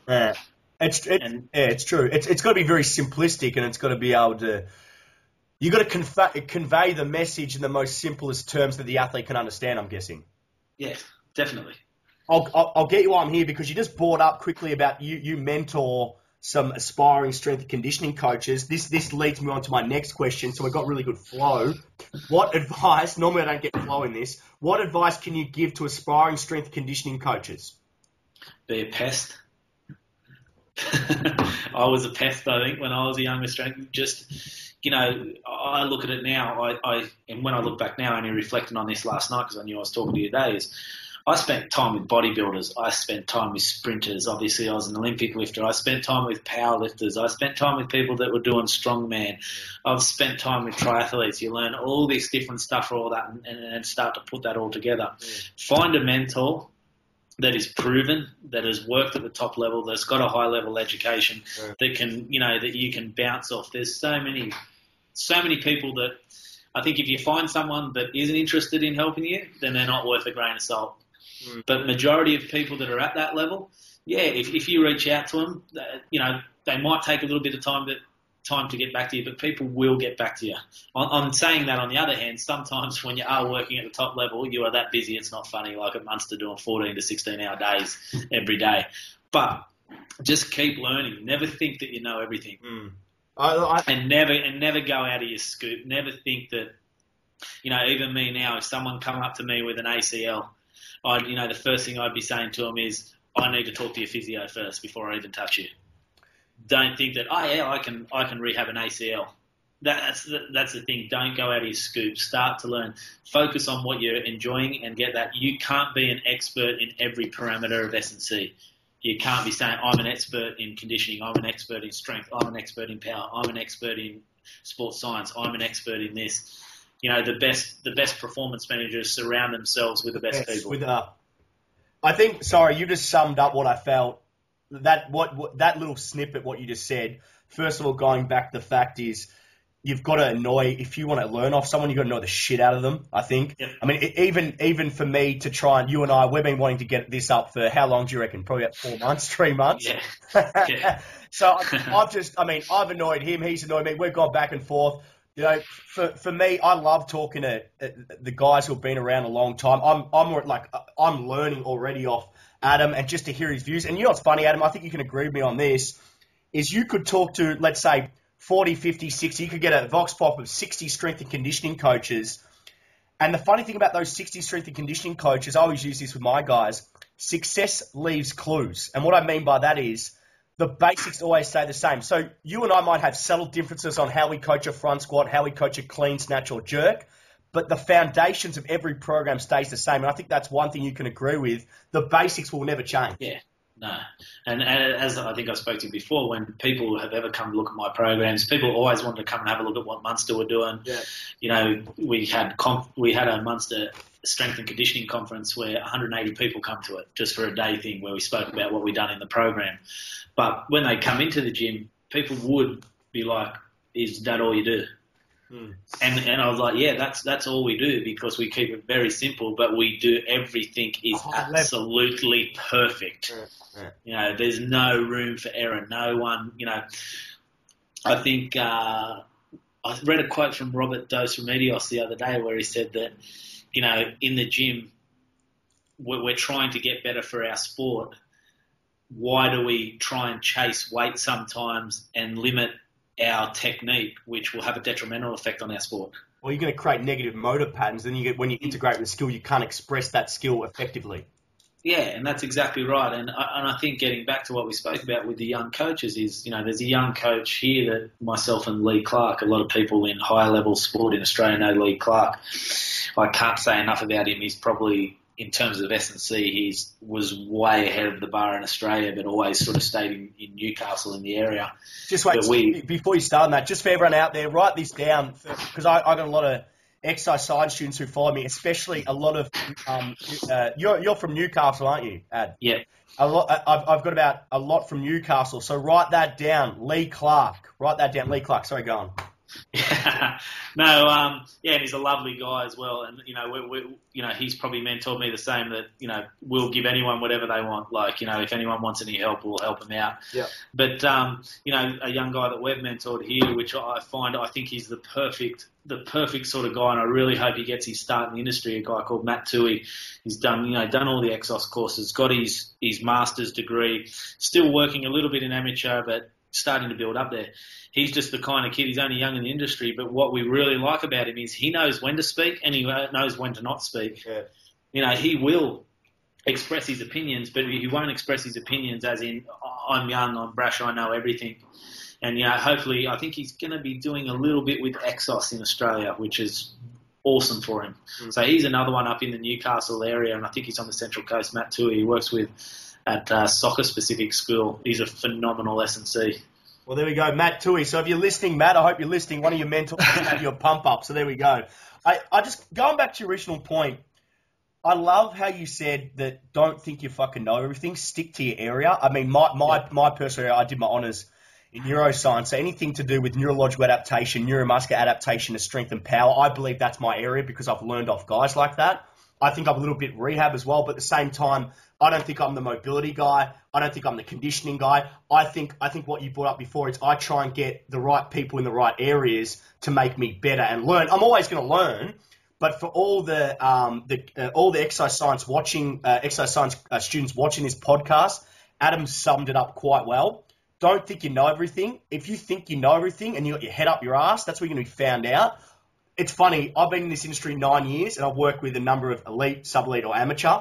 Yeah. It's true. It's got to be very simplistic, and it's got to be able to. You got to convey the message in the most simplest terms that the athlete can understand, I'm guessing. Yes, definitely. I'll get you while I'm here because you just brought up quickly about you mentor some aspiring strength and conditioning coaches. This leads me on to my next question, so we've got really good flow. What advice, normally I don't get flow in this, what advice can you give to aspiring strength and conditioning coaches? Be a pest. I was a pest, I think, when I was a younger strength. Just I look at it now, and when I look back now, only reflecting on this last night because I knew I was talking to you today, is I spent time with bodybuilders. I spent time with sprinters. Obviously, I was an Olympic lifter. I spent time with powerlifters. I spent time with people that were doing strongman. I've spent time with triathletes. You learn all this different stuff for all that and start to put that all together. Find a mentor that is proven, that has worked at the top level, that's got a high level education, that can, that you can bounce off. There's so many people that I think if you find someone that isn't interested in helping you, then they're not worth a grain of salt. But majority of people that are at that level, if you reach out to them, they might take a little bit of time to get back to you, but people will get back to you. I'm saying that on the other hand, sometimes when you are working at the top level, you are that busy, it's not funny, like at Munster doing 14 to 16 hour days every day. But just keep learning. Never think that you know everything. And never go out of your scoop. Never think that, even me now, if someone come up to me with an ACL, the first thing I'd be saying to them is, I need to talk to your physio first before I even touch you. Don't think that, I can rehab an ACL. That's the thing. Don't go out of your scoop. Start to learn. Focus on what you're enjoying and get that. You can't be an expert in every parameter of S&C. You can't be saying, I'm an expert in conditioning, I'm an expert in strength, I'm an expert in power, I'm an expert in sports science, I'm an expert in this. The best performance managers surround themselves with the best people. I think, you just summed up what I felt. That little snippet, what you just said. First of all, going back, the fact is, you've got to if you want to learn off someone, you've got to annoy the shit out of them, I think. Yep. I mean, even for me to try, and you and I, we've been wanting to get this up for how long do you reckon? Probably about 4 months, 3 months. Yeah. So I've annoyed him, he's annoyed me, we've gone back and forth. For me, I love talking to the guys who've been around a long time. I'm learning already off Adam, and just to hear his views. And you know what's funny, Adam, I think you can agree with me on this, is you could talk to, let's say, 40, 50, 60, you could get a vox pop of 60 strength and conditioning coaches. And the funny thing about those 60 strength and conditioning coaches, I always use this with my guys, success leaves clues. And what I mean by that is the basics always stay the same. So you and I might have subtle differences on how we coach a front squat, how we coach a clean snatch or jerk, but the foundations of every program stays the same. And I think that's one thing you can agree with. The basics will never change. Yeah. No. And as I think I spoke to you before, when people have ever come to look at my programs, people always wanted to come and have a look at what Munster were doing. Yeah. We had a Munster strength and conditioning conference where 180 people come to it just for a day thing where we spoke about what we'd done in the program. But when they come into the gym, people would be like, is that all you do? And I was like, yeah, that's all we do, because we keep it very simple, but we do everything is absolutely perfect. There's no room for error. No one, I think I read a quote from Robert Dos Remedios the other day where he said that, in the gym, we're trying to get better for our sport. Why do we try and chase weight sometimes and limit our technique, which will have a detrimental effect on our sport? Well, you're going to create negative motor patterns, and when you integrate with skill, you can't express that skill effectively. Yeah, and that's exactly right. And I think getting back to what we spoke about with the young coaches is, there's a young coach here that myself and Lee Clark, a lot of people in higher level sport in Australia know Lee Clark. I can't say enough about him. He's probably, in terms of S&C, he was way ahead of the bar in Australia, but always sort of stayed in Newcastle in the area. Just wait, before you start on that, just for everyone out there, write this down, because I got a lot of exercise science students who follow me, especially a lot of you're from Newcastle, aren't you, Ad? Yeah. I've got about a lot from Newcastle, so write that down. Lee Clark. Write that down. Lee Clark. Sorry, go on. And he's a lovely guy as well. And, he's probably mentored me the same that, we'll give anyone whatever they want. Like, if anyone wants any help, we'll help them out. Yeah. But, a young guy that we've mentored here, which I think he's the perfect sort of guy, and I really hope he gets his start in the industry, a guy called Matt Toohey. He's done all the Exos courses, got his master's degree, still working a little bit in amateur, but starting to build up there. He's just the kind of kid, he's only young in the industry, but what we really like about him is he knows when to speak and he knows when to not speak. Yeah. He will express his opinions, but he won't express his opinions as in, I'm young, I'm brash, I know everything. And, hopefully, I think he's going to be doing a little bit with Exos in Australia, which is awesome for him. So he's another one up in the Newcastle area, and I think he's on the Central Coast. Matt Tui, he works with at Soccer Specific School. He's a phenomenal S&C. Well, there we go, Matt Tui. So if you're listening, Matt, I hope you're listening. One of your mentors at your pump up. So there we go. I just going back to your original point. I love how you said that don't think you fucking know everything. Stick to your area. I mean, my personal area, I did my honours in neuroscience. So anything to do with neurological adaptation, neuromuscular adaptation to strength and power, I believe that's my area because I've learned off guys like that. I think I'm a little bit rehab as well, but at the same time, I don't think I'm the mobility guy. I don't think I'm the conditioning guy. I think what you brought up before is I try and get the right people in the right areas to make me better and learn. I'm always going to learn, but for all the exercise science students watching this podcast, Adam summed it up quite well. Don't think you know everything. If you think you know everything and you got your head up your ass, that's where you're going to be found out. It's funny, I've been in this industry 9 years and I've worked with a number of elite, sub-elite or amateur.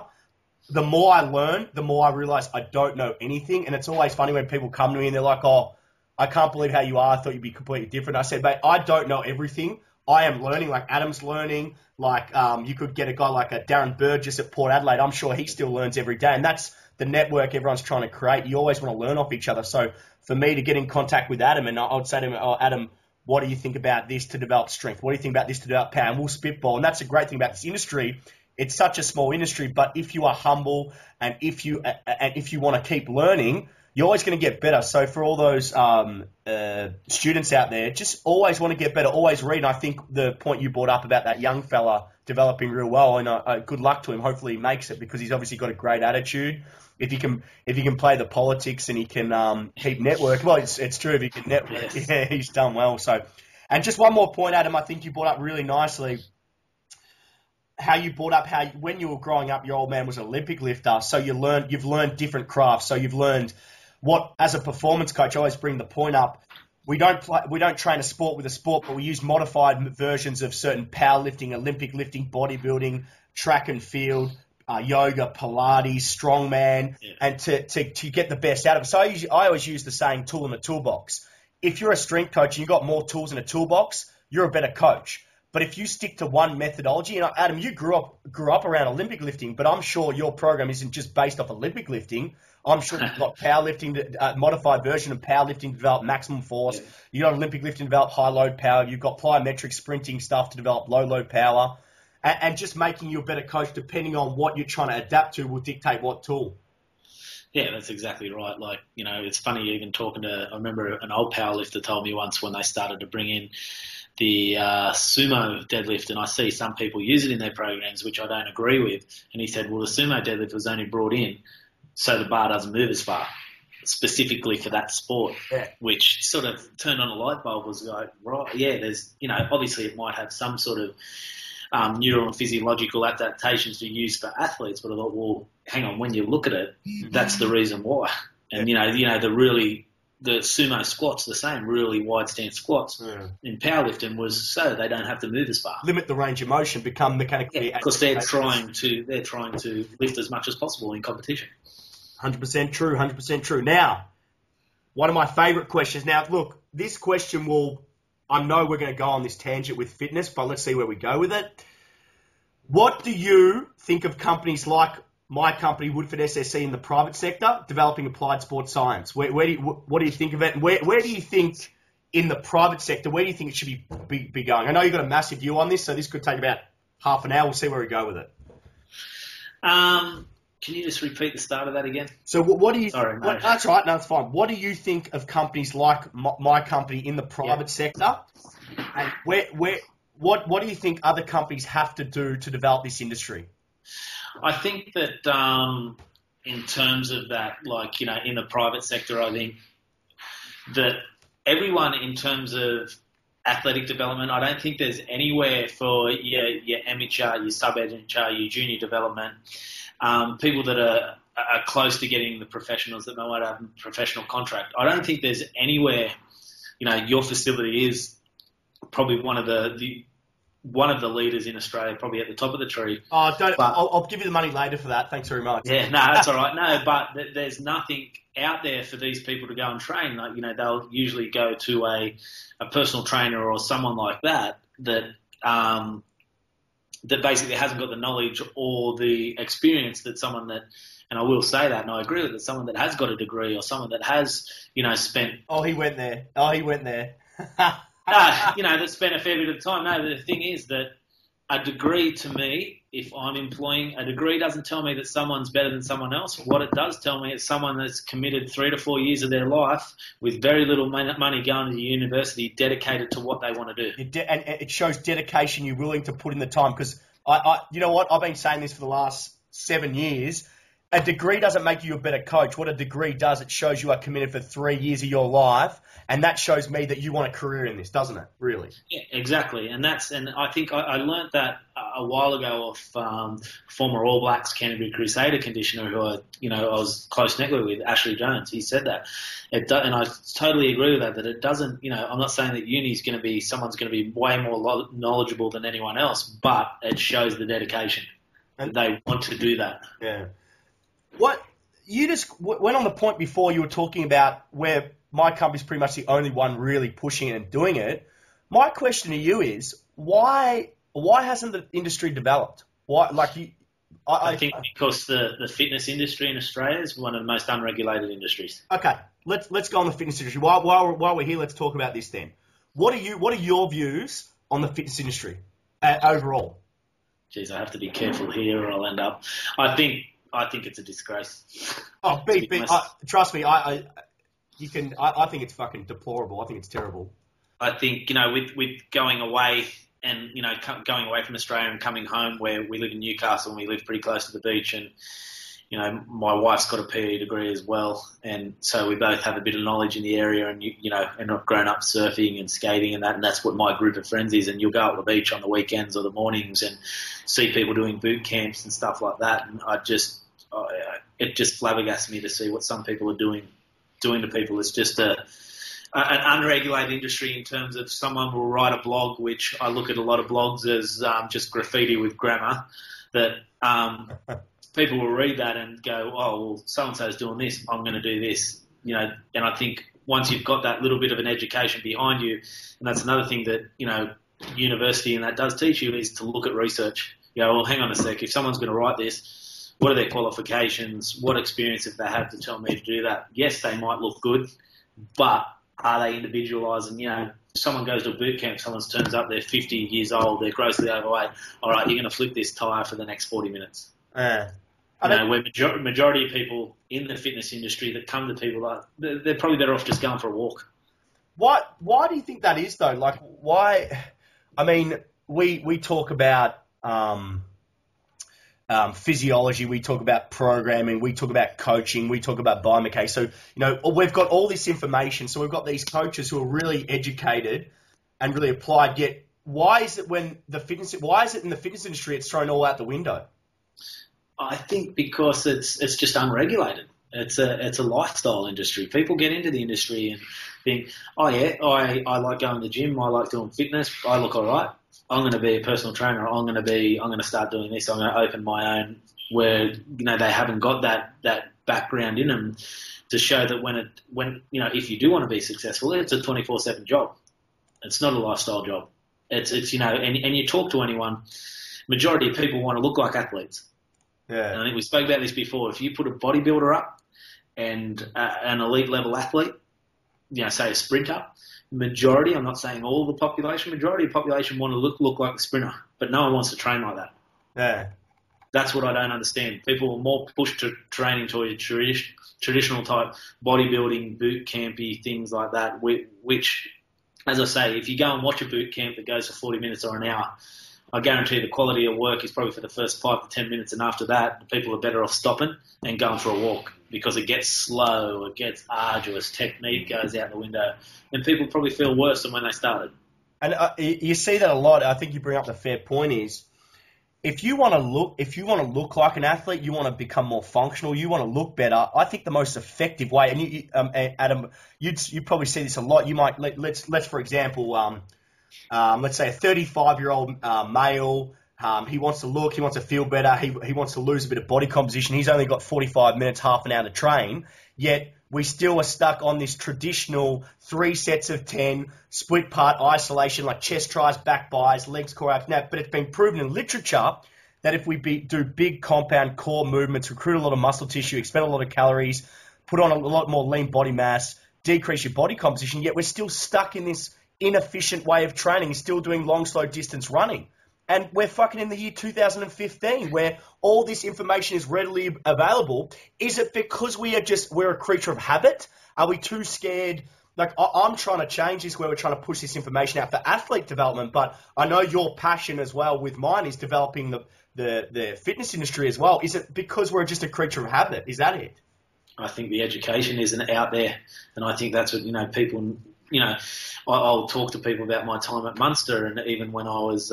The more I learn, the more I realise I don't know anything. And it's always funny when people come to me and they're like, oh, I can't believe how you are. I thought you'd be completely different. I said, mate, I don't know everything. I am learning, like Adam's learning. Like you could get a guy like a Darren Burgess at Port Adelaide. I'm sure he still learns every day. And that's the network everyone's trying to create. You always want to learn off each other. So for me to get in contact with Adam, and I would say to him, oh, Adam, what do you think about this to develop strength? What do you think about this to develop power? And we'll spitball. And that's the great thing about this industry. It's such a small industry, but if you are humble and if you want to keep learning, you're always going to get better. So for all those students out there, just always want to get better, always read. And I think the point you brought up about that young fella developing real well, and good luck to him. Hopefully he makes it because he's obviously got a great attitude. If he can play the politics and he can keep networking, well, it's true. If he can network, yes. Yeah, he's done well. So, and just one more point, Adam, I think you brought up really nicely how you brought up how when you were growing up, your old man was an Olympic lifter. So you've learned different crafts. So you've learned what, as a performance coach, I always bring the point up. We don't train a sport with a sport, but we use modified versions of certain powerlifting, Olympic lifting, bodybuilding, track and field, yoga, Pilates, strongman, and to get the best out of it. So I always use the saying tool in the toolbox. If you're a strength coach and you've got more tools in a toolbox, you're a better coach. But if you stick to one methodology, and Adam, you grew up around Olympic lifting, but I'm sure your program isn't just based off Olympic lifting. I'm sure you've got powerlifting, modified version of powerlifting to develop maximum force. Yeah. You've got Olympic lifting to develop high load power. You've got plyometric sprinting stuff to develop low load power. And just making you a better coach depending on what you're trying to adapt to will dictate what tool. Yeah, that's exactly right. Like, it's funny even talking to, I remember an old powerlifter told me once when they started to bring in the sumo deadlift, and I see some people use it in their programs, which I don't agree with. And he said, well, the sumo deadlift was only brought in so the bar doesn't move as far, specifically for that sport, which sort of turned on a light bulb. Was like, right, yeah, there's, obviously it might have some sort of neural and physiological adaptations to use for athletes, but I thought, well, hang on, when you look at it, that's the reason why. And, the sumo squats, the same really wide stance squats in powerlifting was so they don't have to move as far. Limit the range of motion, become mechanically because they're trying to lift as much as possible in competition. 100% true, 100% true. Now, one of my favourite questions. Now, look, this question I know we're going to go on this tangent with fitness, but let's see where we go with it. What do you think of companies like my company, Woodford SSC, in the private sector, developing applied sports science? What do you think of it? And where do you think, in the private sector, where do you think it should be going? I know you've got a massive view on this, so this could take about half an hour. We'll see where we go with it. Can you just repeat the start of that again? So what do you... Sorry, no. That's all right. No, it's fine. What do you think of companies like my company in the private sector? And what do you think other companies have to do to develop this industry? I think that in terms of that, in the private sector, I think that everyone in terms of athletic development, I don't think there's anywhere for your amateur, your sub-amateur, your junior development, people that are close to getting the professionals that might have a professional contract. I don't think there's anywhere, your facility is probably one of the one of the leaders in Australia, probably at the top of the tree. Oh, don't. I'll give you the money later for that. Thanks very much. Yeah, no, that's all right. No, but there's nothing out there for these people to go and train. Like, they'll usually go to a personal trainer or someone like that that basically hasn't got the knowledge or the experience that someone that, and I will say that, and I agree with it, someone that has got a degree or someone that has, spent. Oh, he went there. That spent a fair bit of time. No, the thing is that a degree to me, if I'm employing, a degree doesn't tell me that someone's better than someone else. What it does tell me is someone that's committed 3 to 4 years of their life with very little money going to university, dedicated to what they want to do. And it shows dedication. You're willing to put in the time, because you know what? I've been saying this for the last 7 years. A degree doesn't make you a better coach. What a degree does, it shows you are committed for 3 years of your life, and that shows me that you want a career in this, doesn't it? Really? Yeah, exactly. And I think I learned that a while ago off former All Blacks Canterbury Crusader conditioner who I was close network with, Ashley Jones. He said that, and I totally agree with that. That it doesn't. I'm not saying that someone's going to be way more knowledgeable than anyone else, but it shows the dedication that they want to do that. Yeah. What you just went on the point before, you were talking about where my company's pretty much the only one really pushing it and doing it. My question to you is, why hasn't the industry developed? I think because the fitness industry in Australia is one of the most unregulated industries. Okay, let's go on the fitness industry. While we're here, let's talk about this then. What are your views on the fitness industry overall? Geez, I have to be careful here or I'll end up. I think it's a disgrace. Oh, trust me, I think it's fucking deplorable. I think it's terrible. I think, with going away and, going away from Australia and coming home, where we live in Newcastle and we live pretty close to the beach, and, my wife's got a PE degree as well. And so we both have a bit of knowledge in the area, and, and I've grown up surfing and skating and that, and that's what my group of friends is. And you'll go out to the beach on the weekends or the mornings and see people doing boot camps and stuff like that. And it just flabbergasts me to see what some people are doing to people. It's just an unregulated industry in terms of someone will write a blog, which I look at a lot of blogs as just graffiti with grammar, that people will read that and go, oh, well, so-and-so's doing this, I'm going to do this. And I think once you've got that little bit of an education behind you, and that's another thing that, university and that does teach you, is to look at research. Well, hang on a sec, if someone's going to write this, what are their qualifications? What experience if they have to tell me to do that? Yes, they might look good, but are they individualised? And, if someone goes to a boot camp, someone turns up, they're 50 years old, they're grossly overweight. All right, you're going to flip this tyre for the next 40 minutes. Where majority of people in the fitness industry that come to people, they're probably better off just going for a walk. Why do you think that is, though? Like, why? I mean, we talk about physiology, we talk about programming, we talk about coaching, we talk about biomechanics. So, we've got all this information. So we've got these coaches who are really educated and really applied. Yet, why is it in the fitness industry it's thrown all out the window? I think because it's just unregulated. It's a lifestyle industry. People get into the industry and think, oh yeah, I like going to the gym, I like doing fitness, I look all right. I'm going to be a personal trainer. I'm going to start doing this. I'm going to open my own, where they haven't got that background in them to show that when if you do want to be successful, it's a 24/7 job. It's not a lifestyle job. It's and you talk to anyone, majority of people want to look like athletes. Yeah. And I think we spoke about this before. If you put a bodybuilder up and an elite level athlete, say a sprinter, majority, I'm not saying all the population, majority of the population want to look like a sprinter, but no one wants to train like that. Yeah. That's what I don't understand. People are more pushed to training to a traditional type bodybuilding, boot campy, things like that, which, as I say, if you go and watch a boot camp that goes for 40 minutes or an hour, I guarantee the quality of work is probably for the first 5 to 10 minutes, and after that, people are better off stopping and going for a walk, because it gets slow, it gets arduous, technique goes out the window, and people probably feel worse than when they started. And you see that a lot. I think you bring up the fair point is, if you want to look like an athlete, you want to become more functional, you want to look better. I think the most effective way, and Adam, you probably see this a lot. You might let's for example, let's say a 35-year-old male. He wants to look, he wants to feel better, he wants to lose a bit of body composition. He's only got 45 minutes, half an hour to train, yet we still are stuck on this traditional 3 sets of 10, split part isolation, like chest tries, back buys, legs, core abs. Now, but it's been proven in literature that if we do big compound core movements, recruit a lot of muscle tissue, expend a lot of calories, put on a lot more lean body mass, decrease your body composition, yet we're still stuck in this inefficient way of training, still doing long, slow distance running. And we're fucking in the year 2015 where all this information is readily available. Is it because we're a creature of habit? Are we too scared? Like, I'm trying to change this where we're trying to push this information out for athlete development, but I know your passion as well with mine is developing the fitness industry as well. Is it because we're just a creature of habit? Is that it? I think the education isn't out there, and I think that's what, people, I'll talk to people about my time at Munster, and even when I was,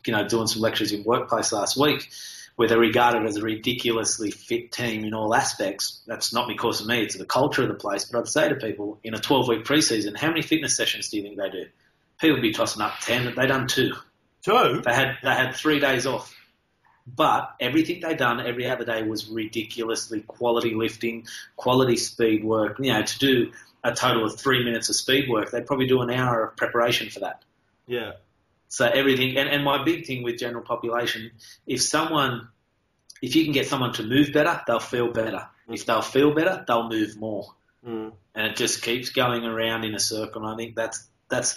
doing some lectures in Workplace last week, where they're regarded as a ridiculously fit team in all aspects. That's not because of me, it's the culture of the place. But I'd say to people, in a 12-week preseason, how many fitness sessions do you think they do? People would be tossing up 10, they done 2. 2? They had 3 days off. But everything they done every other day was ridiculously quality lifting, quality speed work. To do a total of 3 minutes of speed work, they'd probably do an hour of preparation for that. Yeah. So everything, and my big thing with general population, if you can get someone to move better, they'll feel better. If they'll feel better, they'll move more. And it just keeps going around in a circle. And I think that's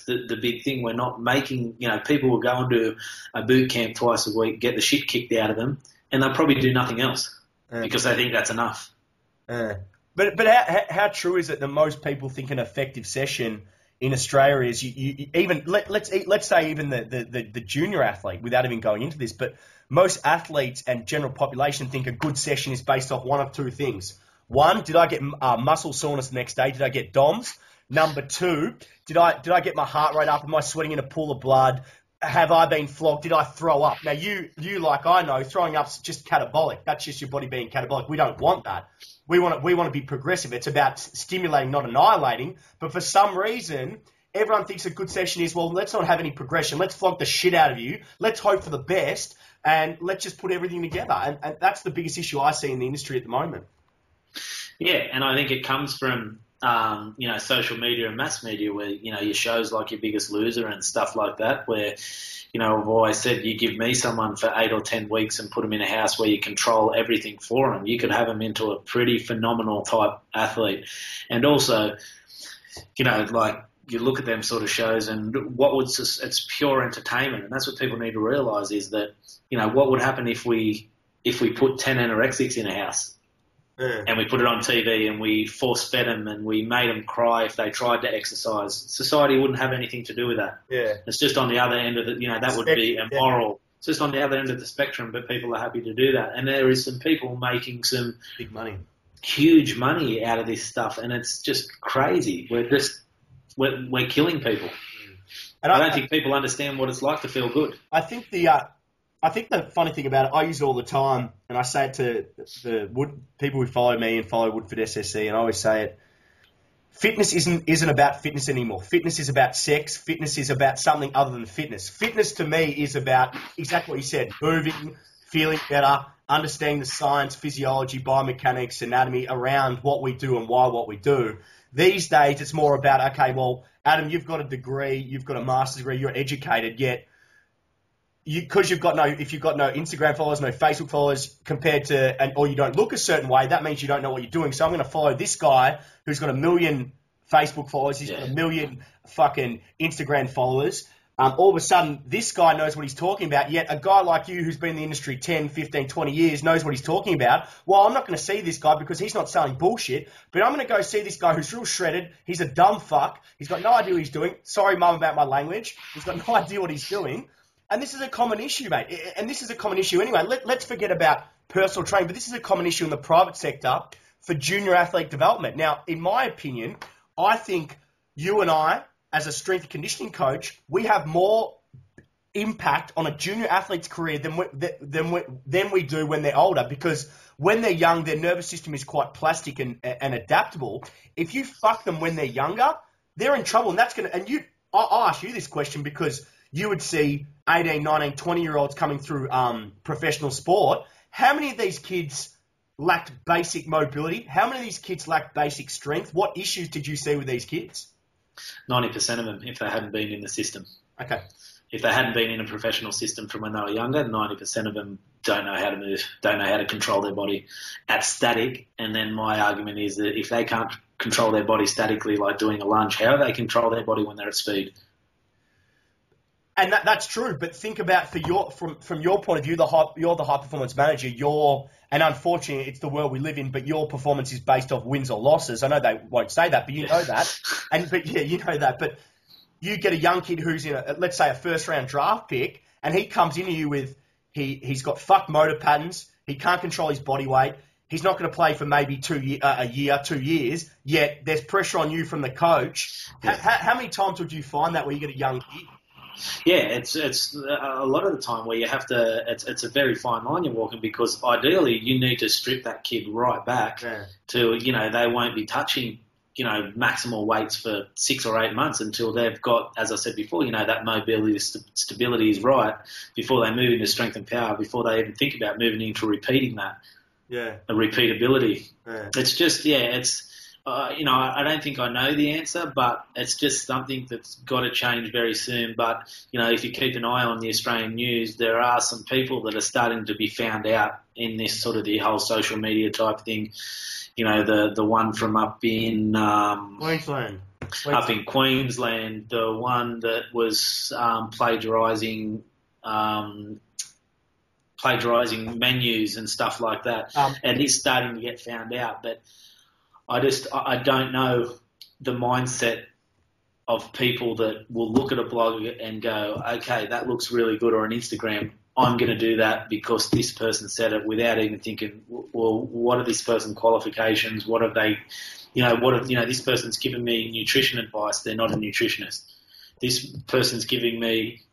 the big thing. We're not making, people will go into a boot camp twice a week, get the shit kicked out of them, and they'll probably do nothing else because they think that's enough. But how true is it that most people think an effective session in Australia is you even let's say even the junior athlete, without even going into this, but most athletes and general population think a good session is based off one of 2 things. One, did I get muscle soreness the next day? Did I get DOMS? Number 2, did I get my heart rate up? Am I sweating in a pool of blood? Have I been flogged? Did I throw up? Now you like I know, throwing up's just catabolic. That's just your body being catabolic. We don't want that. We want to be progressive. It's about stimulating, not annihilating. But for some reason, everyone thinks a good session is, well, let's not have any progression. Let's flog the shit out of you. Let's hope for the best, and let's just put everything together. And that's the biggest issue I see in the industry at the moment. Yeah, and I think it comes from social media and mass media where, your shows like Your Biggest Loser and stuff like that where, I've always said you give me someone for 8 or 10 weeks and put them in a house where you control everything for them. You could have them into a pretty phenomenal type athlete. And also, like you look at them sort of shows and it's pure entertainment. And that's what people need to realise is that, what would happen if we put 10 anorexics in a house? And we put it on TV and we force-fed them and we made them cry if they tried to exercise. Society wouldn't have anything to do with that. Yeah. It's just on the other end of the, that would be immoral. Yeah. It's just on the other end of the spectrum, but people are happy to do that. And there is some people making some big money, huge money out of this stuff, and it's just crazy. We're killing people. And I don't think people understand what it's like to feel good. I think the funny thing about it, I use it all the time, and I say it to the people who follow me and follow Woodford SSC, and I always say it, fitness isn't about fitness anymore. Fitness is about sex. Fitness is about something other than fitness. Fitness to me is about exactly what you said, moving, feeling better, understanding the science, physiology, biomechanics, anatomy around what we do and why what we do. These days, it's more about, okay, well, Adam, you've got a degree, you've got a master's degree, you're educated, yet if you've got no Instagram followers, no Facebook followers or you don't look a certain way, that means you don't know what you're doing. So I'm going to follow this guy who's got 1 million Facebook followers. He's got 1 million fucking Instagram followers. All of a sudden, this guy knows what he's talking about, yet a guy like you who's been in the industry 10, 15, 20 years knows what he's talking about. Well, I'm not going to see this guy because he's not selling bullshit, but I'm going to go see this guy who's real shredded. He's a dumb fuck. He's got no idea what he's doing. Sorry, mum, about my language. He's got no idea what he's doing. And this is a common issue, mate. And this is a common issue anyway. Let's forget about personal training, but this is a common issue in the private sector for junior athlete development. Now, in my opinion, I think you and I, as a strength and conditioning coach, we have more impact on a junior athlete's career than we do when they're older, because when they're young, their nervous system is quite plastic and adaptable. If you fuck them when they're younger, they're in trouble, and I'll ask you this question because you would see 18, 19, 20-year-olds coming through professional sport. How many of these kids lacked basic mobility? How many of these kids lacked basic strength? What issues did you see with these kids? 90% of them, if they hadn't been in the system. Okay. If they hadn't been in a professional system from when they were younger, 90% of them don't know how to move, don't know how to control their body at static. And then my argument is that if they can't control their body statically like doing a lunge, how do they control their body when they're at speed? And that's true, but think about from your point of view, you're the high performance manager. And unfortunately, it's the world we live in. But your performance is based off wins or losses. I know they won't say that, but you know that. You know that. But you get a young kid who's in let's say a first round draft pick, and he comes into you with he's got fucked motor patterns. He can't control his body weight. He's not going to play for maybe 2 years. Yet there's pressure on you from the coach. Yeah. How many times would you find that where you get a young kid? Yeah, it's a lot of the time where you have to. It's a very fine line you're walking because ideally you need to strip that kid right back to they won't be touching maximal weights for 6 or 8 months until they've got, as I said before, that mobility stability is right before they move into strength and power, before they even think about moving into repeating that. Yeah, a repeatability. Yeah. It's just I don't think I know the answer, but it's just something that's got to change very soon. But, if you keep an eye on the Australian news, there are some people that are starting to be found out in this sort of the whole social media type thing. The one from up in Queensland. Up in Queensland, the one that was plagiarising menus and stuff like that. And he's starting to get found out. But I don't know the mindset of people that will look at a blog and go, okay, that looks really good, or an Instagram, I'm going to do that because this person said it, without even thinking, well, what are this person's qualifications? What have they, this person's giving me nutrition advice. They're not a nutritionist. This person's giving me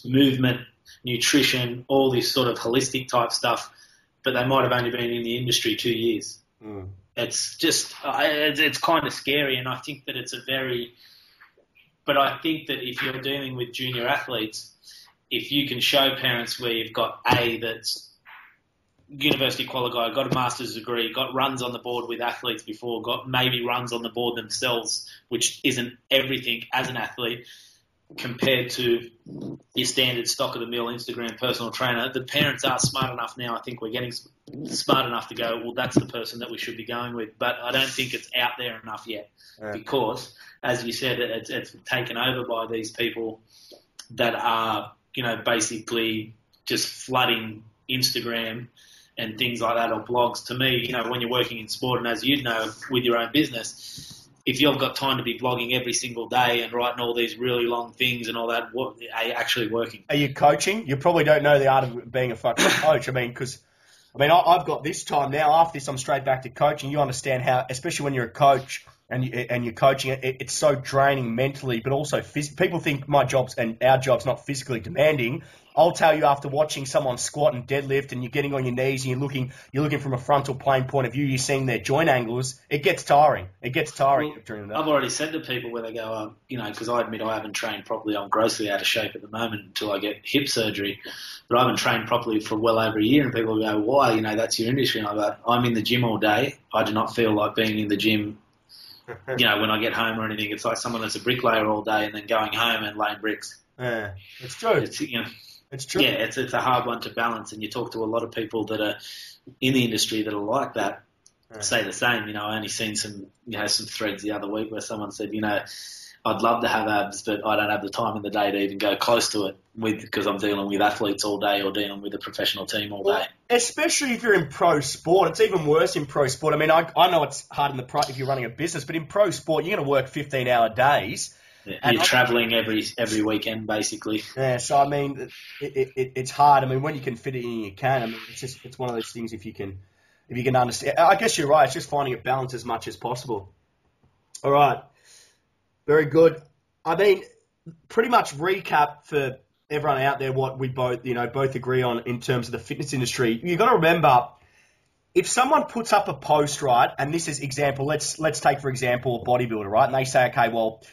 movement, nutrition, all this sort of holistic type stuff, but they might have only been in the industry 2 years. Mm. It's just, it's kind of scary, and I think that but I think that if you're dealing with junior athletes, if you can show parents where you've got that's university qualified, got a master's degree, got runs on the board with athletes before, got maybe runs on the board themselves, which isn't everything as an athlete, compared to your standard stock-of-the-mill Instagram personal trainer, the parents are smart enough now. I think we're getting smart enough to go, well, that's the person that we should be going with. But I don't think it's out there enough yet because, as you said, it's taken over by these people that are, basically just flooding Instagram and things like that, or blogs. To me, when you're working in sport, and as you know, with your own business, if you've got time to be blogging every single day and writing all these really long things and all that, what are you actually working? Are you coaching? You probably don't know the art of being a fucking coach. I've got this time now. After this, I'm straight back to coaching. You understand how, especially when you're a coach and you're coaching, it's so draining mentally, but also people think my job's and our job's not physically demanding. I'll tell you, after watching someone squat and deadlift and you're getting on your knees and you're looking from a frontal plane point of view, you're seeing their joint angles, it gets tiring. During the day. I've already said to people where they go, because I admit I haven't trained properly. I'm grossly out of shape at the moment until I get hip surgery. But I haven't trained properly for well over a year, and people go, why? That's your industry. And I go, I'm in the gym all day. I do not feel like being in the gym, when I get home or anything. It's like someone that's a bricklayer all day and then going home and laying bricks. Yeah, it's true. It's true. Yeah, it's a hard one to balance, and you talk to a lot of people that are in the industry that are like that, say the same. I only seen some threads the other week where someone said, I'd love to have abs, but I don't have the time in the day to even go close to it because I'm dealing with athletes all day or dealing with a professional team all day. Especially if you're in pro sport. It's even worse in pro sport. I know it's hard in the pro if you're running a business, but in pro sport, you're going to work 15-hour days. Yeah, you're travelling every weekend, basically. Yeah, so it's hard. When you can fit it in, you can. It's one of those things. If you can understand, I guess you're right. It's just finding a balance as much as possible. All right, very good. Pretty much recap for everyone out there what we both agree on in terms of the fitness industry. You've got to remember, if someone puts up a post, right, and this is example. Let's take for example a bodybuilder, right, and they say, okay, well,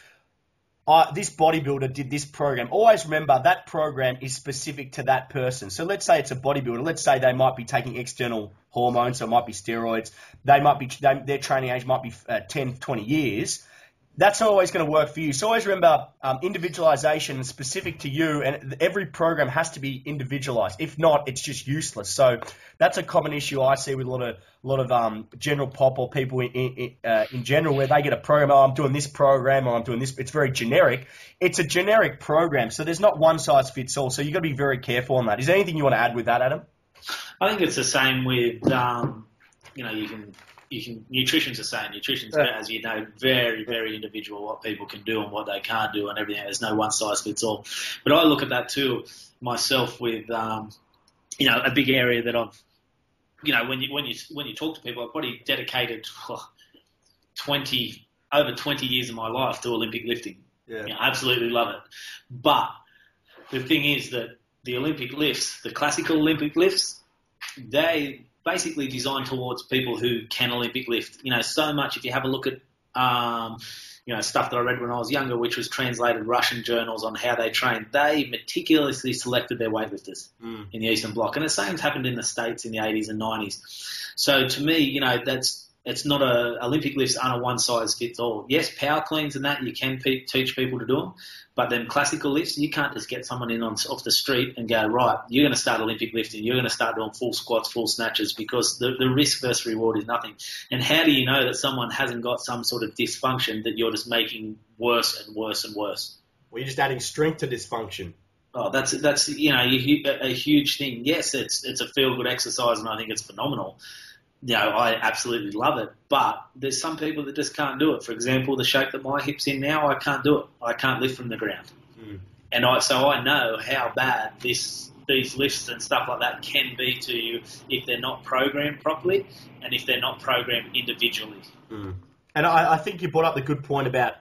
this bodybuilder did this program. Always remember that program is specific to that person. So let's say it's a bodybuilder. Let's say they might be taking external hormones, so it might be steroids. Their training age might be 10, 20 years. That's not always going to work for you. So always remember, individualization is specific to you, and every program has to be individualized. If not, it's just useless. So that's a common issue I see with a lot of general pop or people in general, where they get a program. Oh, I'm doing this program, or I'm doing this. It's very generic. It's a generic program, so there's not one size fits all. So you've got to be very careful on that. Is there anything you want to add with that, Adam? I think it's the same with nutrition's the same. Nutrition's, as you know, very, very individual, what people can do and what they can't do and everything. There's no one size fits all. But I look at that too myself with, a big area that I've, when you talk to people, I've probably dedicated over 20 years of my life to Olympic lifting. Yeah. I absolutely love it. But the thing is that the Olympic lifts, the classical Olympic lifts, they basically designed towards people who can Olympic lift. So much, if you have a look at, stuff that I read when I was younger, which was translated Russian journals on how they trained, they meticulously selected their weightlifters in the Eastern Bloc. And the same happened in the States in the 80s and 90s. So to me, it's not Olympic lifts aren't a one size fits all. Yes, power cleans and that you can teach people to do them, but then classical lifts, you can't just get someone in off the street and go, right, you're going to start Olympic lifting, you're going to start doing full squats, full snatches, because the risk versus reward is nothing. And how do you know that someone hasn't got some sort of dysfunction that you're just making worse and worse and worse? Well, you're just adding strength to dysfunction. Oh, that's a huge thing. Yes, it's a feel good exercise, and I think it's phenomenal. I absolutely love it, but there's some people that just can't do it. For example, the shape that my hip's in now, I can't do it. I can't lift from the ground. And so I know how bad these lifts and stuff like that can be to you if they're not programmed properly and if they're not programmed individually. And I think you brought up the good point about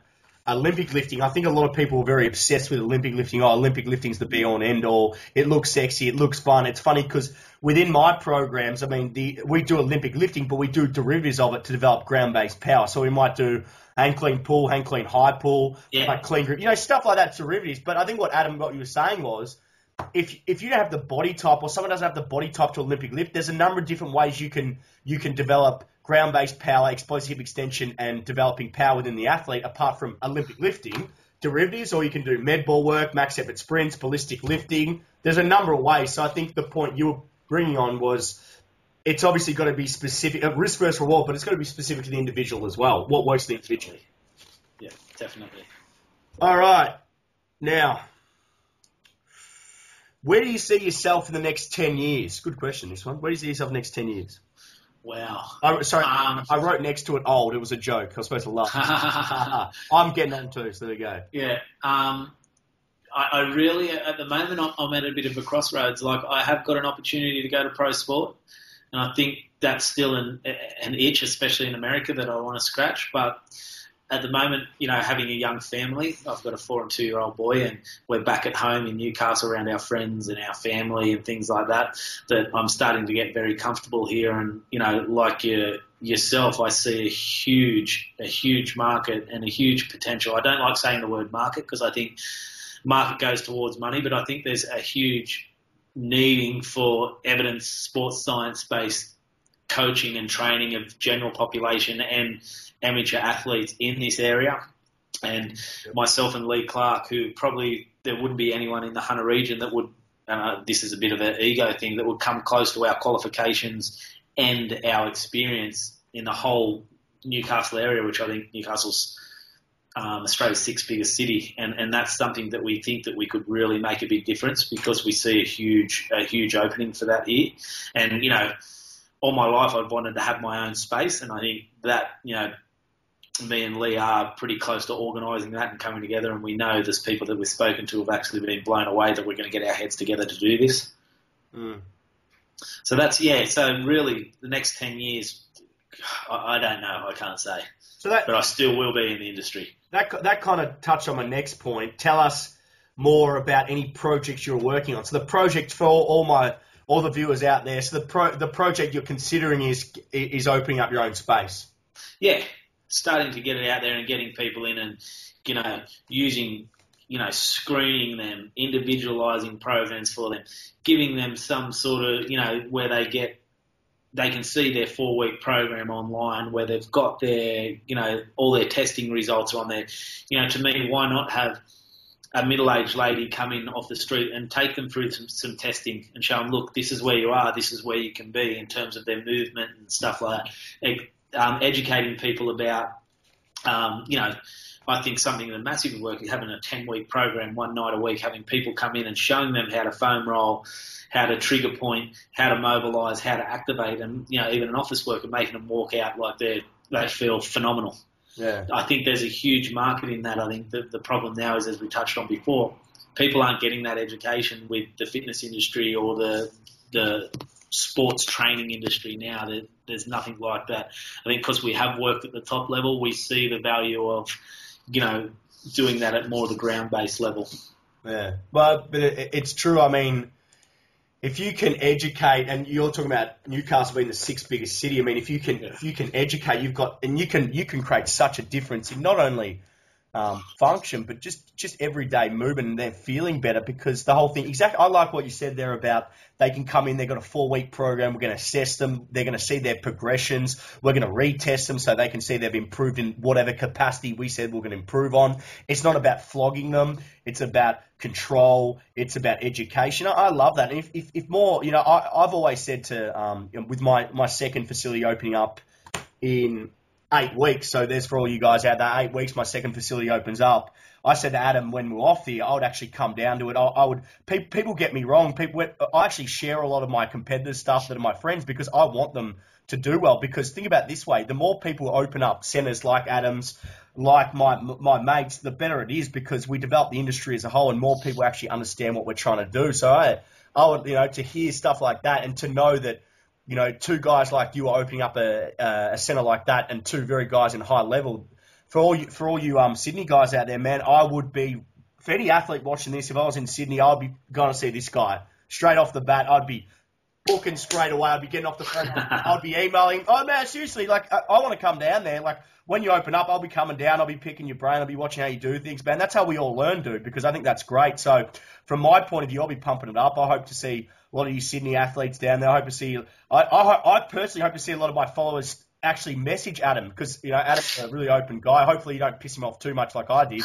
Olympic lifting. I think a lot of people are very obsessed with Olympic lifting. Oh, Olympic lifting's the be-all and end-all. It looks sexy. It looks fun. It's funny because within my programs, we do Olympic lifting, but we do derivatives of it to develop ground-based power. So we might do hang clean pull, hang clean high pull, clean grip, stuff like that, derivatives. But I think what you were saying was, if you don't have the body type or someone doesn't have the body type to Olympic lift, there's a number of different ways you can develop ground-based power, explosive extension, and developing power within the athlete apart from Olympic lifting. Derivatives, or you can do med ball work, max effort sprints, ballistic lifting. There's a number of ways. So I think the point you were bringing on was it's obviously got to be specific, risk versus reward, but it's got to be specific to the individual as well. What works for the individual? Yeah, definitely. All right. Now, where do you see yourself in the next 10 years? Good question, this one. Where do you see yourself in the next 10 years? Wow. I wrote next to it old. It was a joke. I was supposed to laugh. I'm getting on too, so there you go. Yeah. I really, at the moment, I'm at a bit of a crossroads. Like, I have got an opportunity to go to pro sport, and I think that's still an itch, especially in America, that I want to scratch. But at the moment, having a young family, I've got a 4 and 2-year-old boy, and we're back at home in Newcastle around our friends and our family and things like that, that I'm starting to get very comfortable here. And, like yourself, I see a huge market and a huge potential. I don't like saying the word market because I think market goes towards money, but I think there's a huge needing for evidence, sports science-based coaching and training of general population and amateur athletes in this area. And myself and Lee Clark, who probably there wouldn't be anyone in the Hunter region that would, this is a bit of an ego thing, that would come close to our qualifications and our experience in the whole Newcastle area, which I think Newcastle's Australia's 6th biggest city, and that's something that we think that we could really make a big difference because we see a huge opening for that here. And all my life I've wanted to have my own space, and I think that me and Lee are pretty close to organising that and coming together, and we know there's people that we've spoken to have actually been blown away that we're going to get our heads together to do this. So so really the next 10 years, I don't know, I can't say. But I still will be in the industry. That kind of touched on my next point. Tell us more about any projects you're working on. So the project for all the viewers out there. So the project you're considering is opening up your own space. Yeah, starting to get it out there and getting people in and using, screening them, individualising programs for them, giving them some sort of, where they can see their 4-week program online, where they've got their, all their testing results on there. To me, why not have a middle-aged lady come in off the street and take them through some testing and show them, look, this is where you are, this is where you can be in terms of their movement and stuff like that. Educating people about, I think something that massively works is having a 10-week program, one night a week, having people come in and showing them how to foam roll, how to trigger point, how to mobilise, how to activate, and even an office worker, making them walk out like they feel phenomenal. Yeah. I think there's a huge market in that. I think the problem now is, as we touched on before, people aren't getting that education with the fitness industry or the sports training industry now. There's nothing like that. I think because we have worked at the top level, we see the value of, doing that at more of the ground-based level. Yeah, but it's true. I mean, if you can educate, and you're talking about Newcastle being the 6th biggest city. I mean, if you can educate, you can create such a difference in not only function, but just everyday movement, and they're feeling better because the whole thing. Exactly, I like what you said there about they can come in. They've got a 4-week program. We're going to assess them. They're going to see their progressions. We're going to retest them so they can see they've improved in whatever capacity we said we're going to improve on. It's not about flogging them. It's about control. It's about education. I love that. And if more, I've always said to with my second facility opening up in 8 weeks. So there's for all you guys out there, 8 weeks, my second facility opens up. I said to Adam when we were off here, I would actually come down to it. People get me wrong. I actually share a lot of my competitive stuff that are my friends because I want them to do well. Because think about it this way, the more people open up centres like Adam's, like my mates, the better it is because we develop the industry as a whole and more people actually understand what we're trying to do. So I would, to hear stuff like that and to know that, two guys like you are opening up a centre like that and two very guys in high level. For all you Sydney guys out there, man, I would be, for any athlete watching this, if I was in Sydney, I'd be going to see this guy. Straight off the bat, I'd be booking straight away. I'd be getting off the phone. I'd be emailing. Oh, man, seriously, I want to come down there. When you open up, I'll be coming down. I'll be picking your brain. I'll be watching how you do things, man. That's how we all learn, dude, because I think that's great. So from my point of view, I'll be pumping it up. I hope to see a lot of you Sydney athletes down there. I personally hope to see a lot of my followers actually message Adam because, Adam's a really open guy. Hopefully you don't piss him off too much like I did.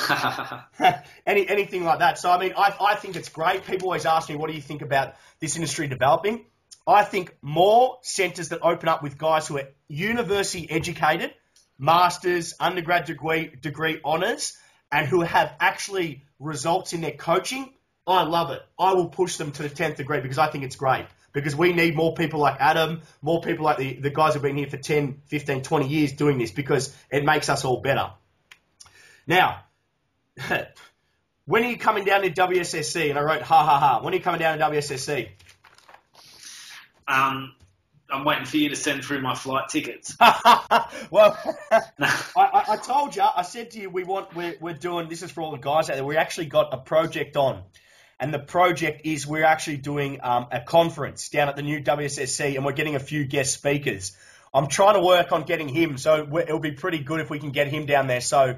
Anything like that. So, I mean, I think it's great. People always ask me, what do you think about this industry developing? I think more centres that open up with guys who are university educated, masters, undergrad degree honours, and who have actually results in their coaching, I love it. I will push them to the 10th degree because I think it's great. Because we need more people like Adam, more people like the guys who've been here for 10, 15, 20 years doing this because it makes us all better. Now, when are you coming down to WSSC? And I wrote, ha, ha, ha. When are you coming down to WSSC? I'm waiting for you to send through my flight tickets. Well, I told you, I said to you, we're doing, this is for all the guys out there, we actually got a project on. And the project is we're actually doing a conference down at the new WSSC and we're getting a few guest speakers. I'm trying to work on getting him, so it'll be pretty good if we can get him down there. So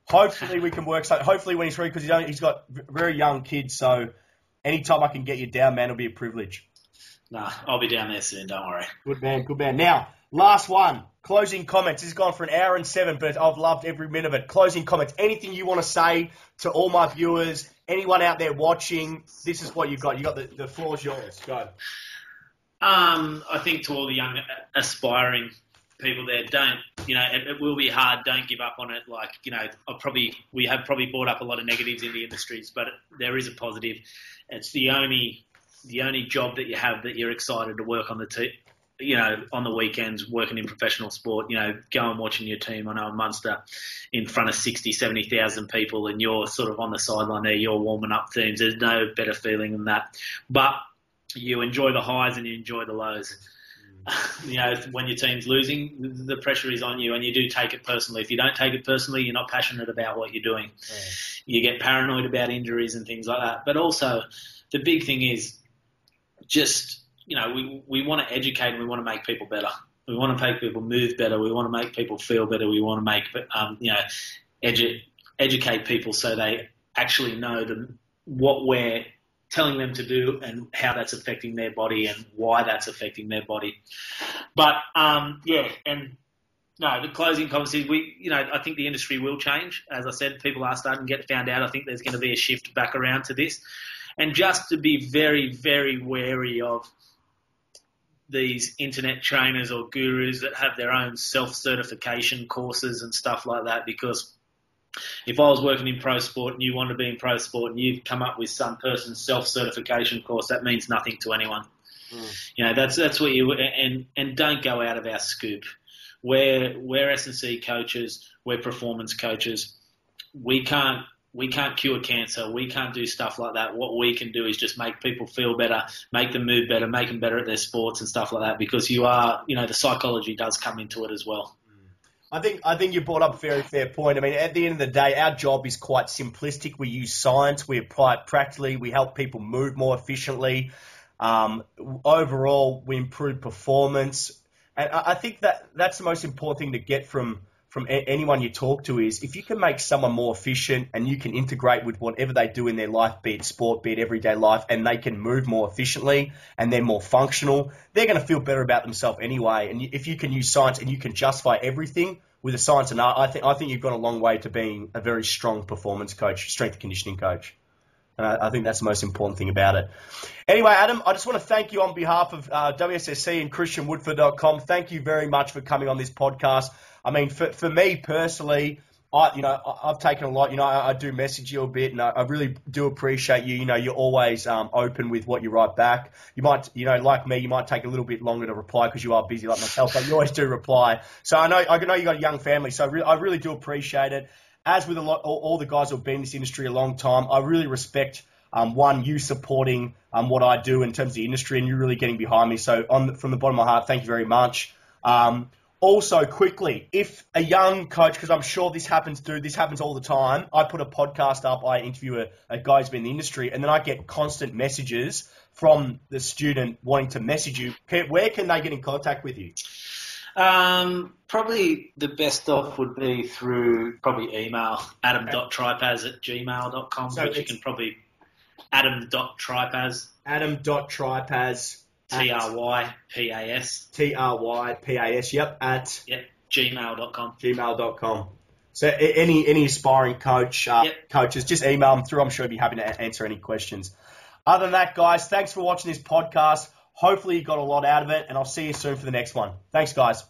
hopefully we can work. So hopefully when he's free, because he's got very young kids, so anytime I can get you down, man, it'll be a privilege. Nah, I'll be down there soon, don't worry. Good man. Now, last one. Closing comments. This has gone for 1 hour and 7, but I've loved every minute of it. Closing comments. Anything you want to say to all my viewers, anyone out there watching, this is what you've got. You got the floor's yours. Go. I think to all the young aspiring people there, it will be hard. Don't give up on it. We have probably brought up a lot of negatives in the industries, but there is a positive. It's the only job that you have that you're excited to work on on the weekends, working in professional sport, go and watching your team. I know in Munster in front of 60, 70,000 people and you're sort of on the sideline there, you're warming up teams. There's no better feeling than that. But you enjoy the highs and you enjoy the lows. When your team's losing, the pressure is on you and you do take it personally. If you don't take it personally, you're not passionate about what you're doing. Yeah. You get paranoid about injuries and things like that. But also the big thing is just, we want to educate and we want to make people better. We want to make people move better. We want to make people feel better. We want to make, educate people so they actually know what we're telling them to do and how that's affecting their body and why that's affecting their body. But the closing comments is I think the industry will change. As I said, people are starting to get found out. I think there's going to be a shift back around to this. And just to be very, very wary of these internet trainers or gurus that have their own self-certification courses and stuff like that, because if I was working in pro sport and you want to be in pro sport and you've come up with some person's self-certification course, that means nothing to anyone. That's what and don't go out of our scoop. We're S&C coaches, we're performance coaches. We can't cure cancer. We can't do stuff like that. What we can do is just make people feel better, make them move better, make them better at their sports and stuff like that, because the psychology does come into it as well. I think you brought up a very fair point. I mean, at the end of the day, our job is quite simplistic. We use science, we apply it practically, we help people move more efficiently. Overall, we improve performance. And I think that's the most important thing to get from anyone you talk to is if you can make someone more efficient and you can integrate with whatever they do in their life, be it sport, be it everyday life, and they can move more efficiently and they're more functional, they're going to feel better about themselves anyway. And if you can use science and you can justify everything with a science and art, I think you've gone a long way to being a very strong performance coach, strength and conditioning coach. And I think that's the most important thing about it. Anyway, Adam, I just want to thank you on behalf of WSSC and ChristianWoodford.com. Thank you very much for coming on this podcast. I mean, for me personally, I've taken a lot. I do message you a bit, and I really do appreciate you. You're always open with what you write back. You might, like me, you might take a little bit longer to reply because you are busy like myself, but you always do reply. So I know you got a young family, so I really do appreciate it. As with all the guys who have been in this industry a long time, I really respect, you supporting what I do in terms of the industry and you really getting behind me. So from the bottom of my heart, thank you very much. Also, quickly, if a young coach, because I'm sure this happens all the time, I put a podcast up, I interview a guy who's been in the industry, and then I get constant messages from the student wanting to message you. Where can they get in contact with you? Probably the best off would be through email, adam.trypas@gmail.com, which you can probably adam.trypas. Adam.trypas. Trypas. Trypas, yep, gmail.com. Gmail.com. So any aspiring coaches, just email them through. I'm sure he'll be happy to answer any questions. Other than that, guys, thanks for watching this podcast. Hopefully you got a lot out of it, and I'll see you soon for the next one. Thanks, guys.